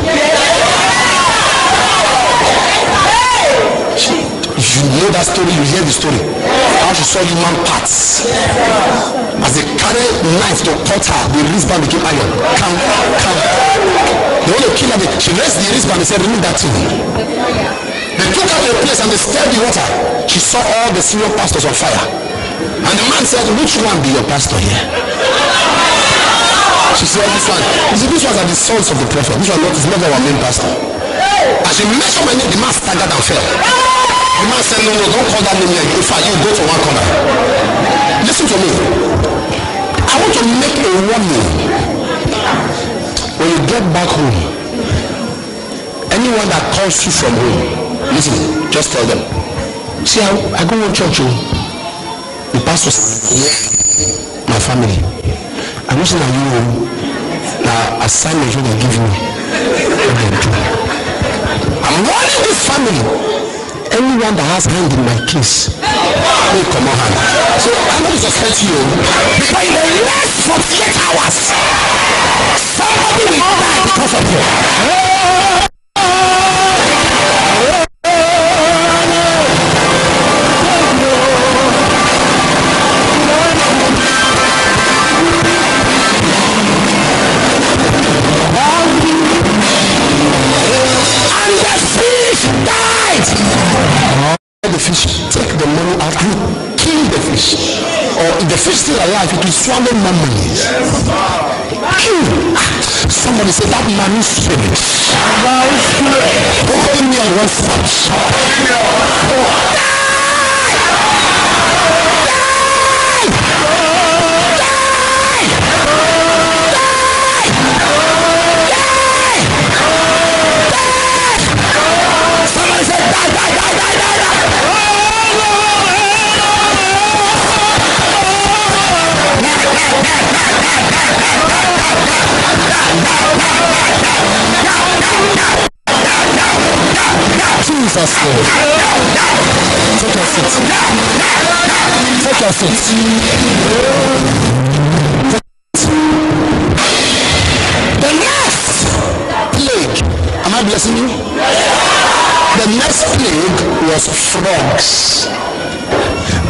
You know that story, you hear the story. How she saw human parts. As they carried knife to cut her, the wristband became iron. Come. They want to kill her. She raised the wristband and said, remove that thing. They took her to a place and they stirred the water. She saw all the senior pastors on fire. And the man said, which one be your pastor here? She said, this one. You see, these ones are the sons of the prophet. This one is not our main pastor. As she mentioned my name, the man staggered and fell. The man said, no, don't call that name here. In fact, you go to one corner. Listen to me. I want to make a warning. When you get back home, anyone that calls you from home, listen, just tell them. See, I go to church. The pastor said, my family. I'm not saying that you now assignment you will give me. I'm warning this family. Anyone that has hand in my case, will come on hand. So I'm not suspect you. But in the next 48 hours, somebody will die because of you. The fish, take the money out and kill the fish. Or if the fish still alive, it will swallow more money. Kill. Somebody say that man is spirit. Hold me on one foot. Somebody say die. Jesus name. Take your seat. Take your seat. The next plague. Am I blessing you? The next plague was frogs.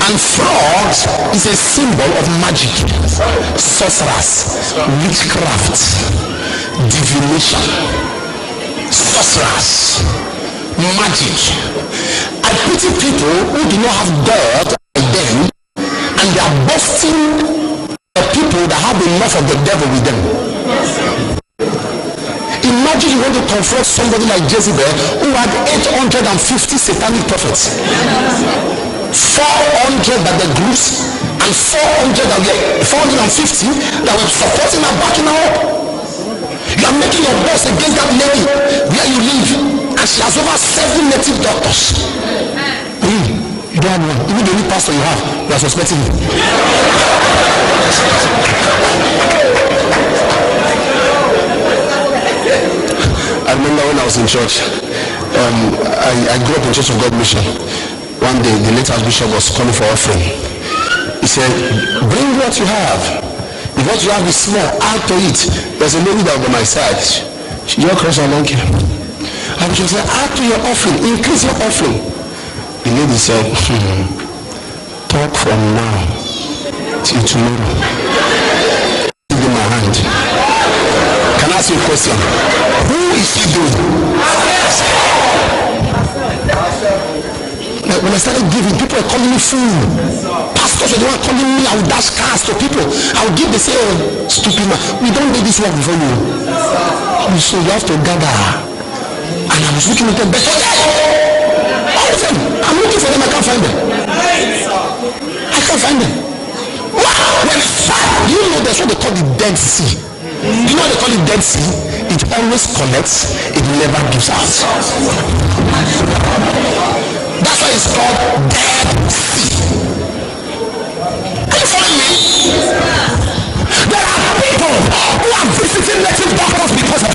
And frogs is a symbol of magic, sorcerers, witchcraft, divination, sorcerers, magic. I pity people who do not have God in them, and they are boasting the people that have enough of the devil with them. Imagine you want to confront somebody like Jezebel who had 850 satanic prophets. 400 that the groups and 450 that were supporting her, backing her up. You are making your boss against that lady where you live, and she has over 7 native doctors. You don't have one. Even the only pastor you have, you are suspecting him. I remember when I was in church, I grew up in Church of God Mission. One day, the late Archbishop was calling for offering. He said, bring what you have. If what you have is small, add to it. There's a lady that was by my side. She just crossed her donkey. Archbishop said, add to your offering, increase your offering. The lady said, talk from now till tomorrow. Give me my hand. Can I ask you a question? Who is she doing? When I started giving, people were calling me fool. Pastors were the one calling me. I would dash cars to people. I would give, they say, oh, stupid man. We don't do this work before you. So you have to gather. And I was looking at them, but all of them. I'm looking for them, I can't find them. I can't find them. Wow! When it's fire, do you know that's what they call the Dead Sea? You know what they call it Dead Sea? it always collects, it never gives out. That's why it's called Dead Sea. Are you following me? There are people who are visiting native doctors because of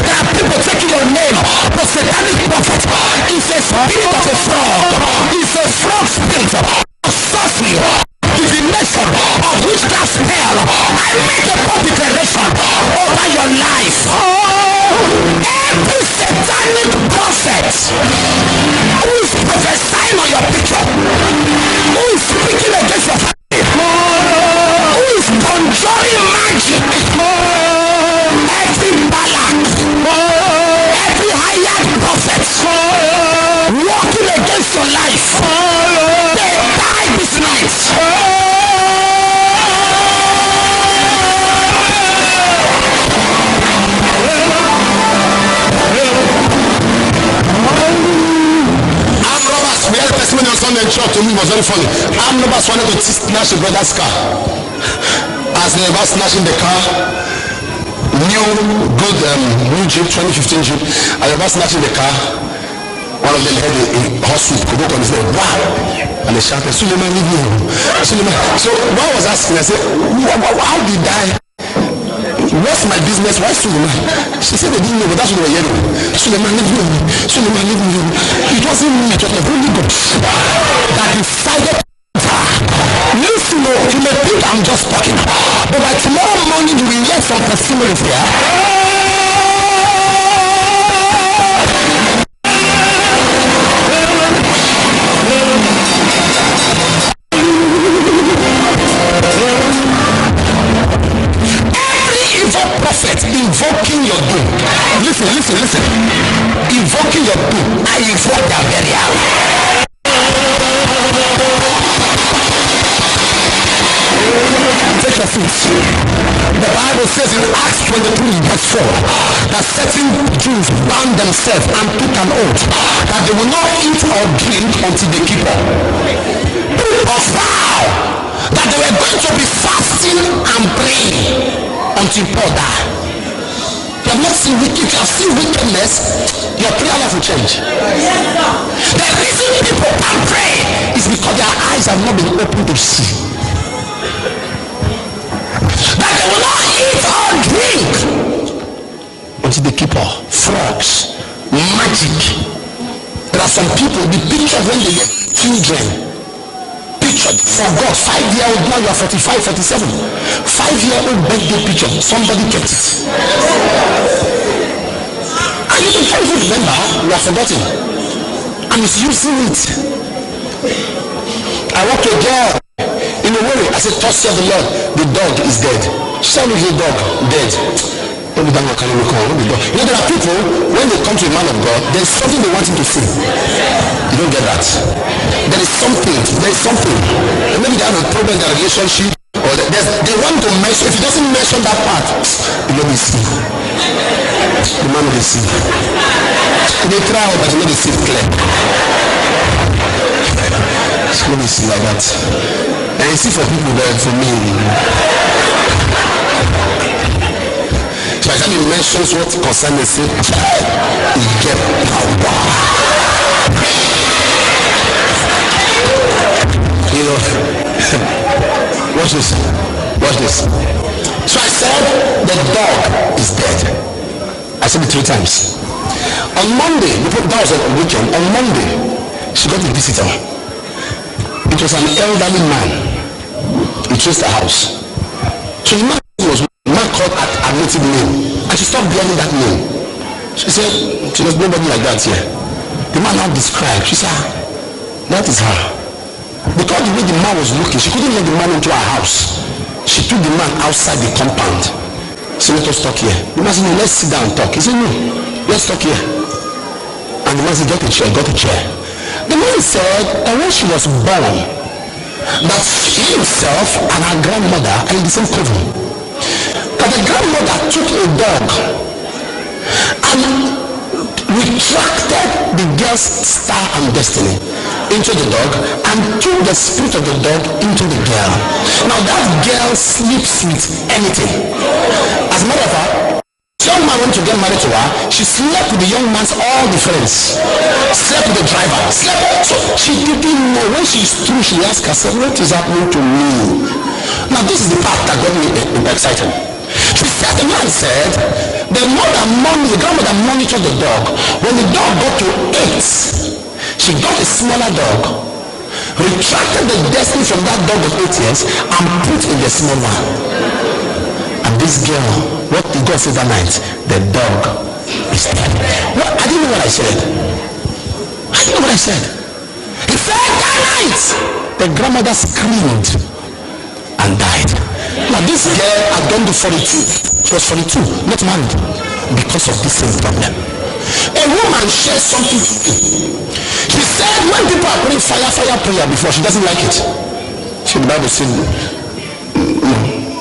there are people taking your name, the satanic prophet. It's a spirit of a frog. It's a frog spirit of sorcery, divination, of witchcraft spell. I make a public declaration over your life. Every satanic prophet who is prophesying on your picture, who is speaking against your family, who is conjuring magic, every Balak, every hired prophet walking against your life, they die this night. We had a testimony on Sunday in church to me, it was very funny. Armed robbers wanted to snatch a brother's car. As they were snatching the car, new Jeep, 2015 Jeep, as they were snatching the car, one of them had a hot soup, could on his head, wow! And they shouted, Suleiman, leave me alone. Suleiman. So one was asking, I said, how did I? What's my business? Why Suleiman? She said they didn't know, but that's what they were hearing. Suleiman, leave me alone. Suleiman, leave me alone. It wasn't me, it was the Holy Ghost that decided. Listen, you may think I'm just talking, but by tomorrow morning you will hear some testimonies here. Prophet invoking your doom. Listen. Invoking your doom. I invoke their burial. Take your feet. The Bible says in Acts 23 verse 4 that certain Jews bound themselves and took an oath that they will not eat or drink until they keep up. Or vow that they were going to be fasting and praying until Paul died. You have not seen wicked, you have seen wickedness, your prayer life will change. The reason people can pray is because their eyes have not been opened to see. That they will not eat or drink until they keep off. Frogs, magic. There are some people, the picture when they get children, for God, 5-year-old, now you are 45, 47. 5-year-old birthday picture, somebody kept it. And you can even remember, you have forgotten. And he's using it. I walked to a girl in a way. I said, thus saith the Lord, the dog is dead. She said, look, the dog, dead. You know, there are people, when they come to a man of God, there's something they want him to say. You don't get that. There is something. And maybe they have a problem in their relationship, or they want to mention. If he doesn't mention that part, you know, they see. The man will see. They try, but you know, they see clear. It's going to see like that. And you see for people there, for me. So by the time he mentions what concerns it, he get power. You know, watch this. So I said the dog is dead. I said it 3 times. On Monday, that was a weekend. On Monday, she got a visitor. It was an elderly man. He traced the house. So the man called a native name, and she stopped bearing that name. She said, there's nobody like that here. The man now described. She said, that is her. Because the way the man was looking, she couldn't let the man into her house. She took the man outside the compound. She said, let us talk here. The man said, no, let's sit down and talk. He said, no, let's talk here. And the man said, got a chair. The man said that when she was born, that he himself and her grandmother are in the same coven. But the grandmother took a dog and retracted the girl's star and destiny into the dog and took the spirit of the dog into the girl. Now that girl sleeps with anything. As a matter of fact, young man man went to get married to her, she slept with the young man's all the friends, slept with the driver, slept. So she didn't know. When she's through, she asked herself, what is happening to me? Now this is the part that got me excited. She said, the man said, the grandmother monitored the dog. When the dog got to 8, she got a smaller dog, retracted the destiny from that dog of 8 years, and put in the small one. And this girl, what did God say that night? The dog is dead. What? I didn't know what I said. He said that night, the grandmother screamed and died. Now this girl had gone to 42. She was 42, not married, because of this same problem. A woman shared something with me. She said when people are praying fire prayer before, she doesn't like it. She the Bible said,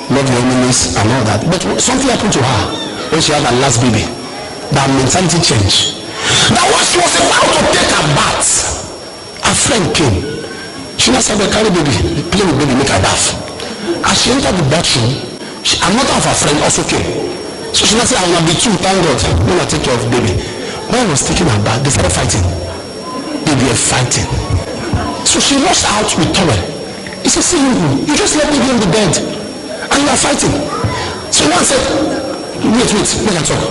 love your enemies and all that. But something happened to her when she had her last baby. That mentality changed. That when she was about to take her bath, a friend came. She now said, carry baby, play with baby, make her bath. As she entered the bathroom, another of her friend also came. So she now said, I will be too, thank God, when I take care of baby. When I was taking her bath, they started fighting. They were fighting. So she rushed out with towel. He said, see you just let me be on the bed and you are fighting. So one said, wait, let me talk.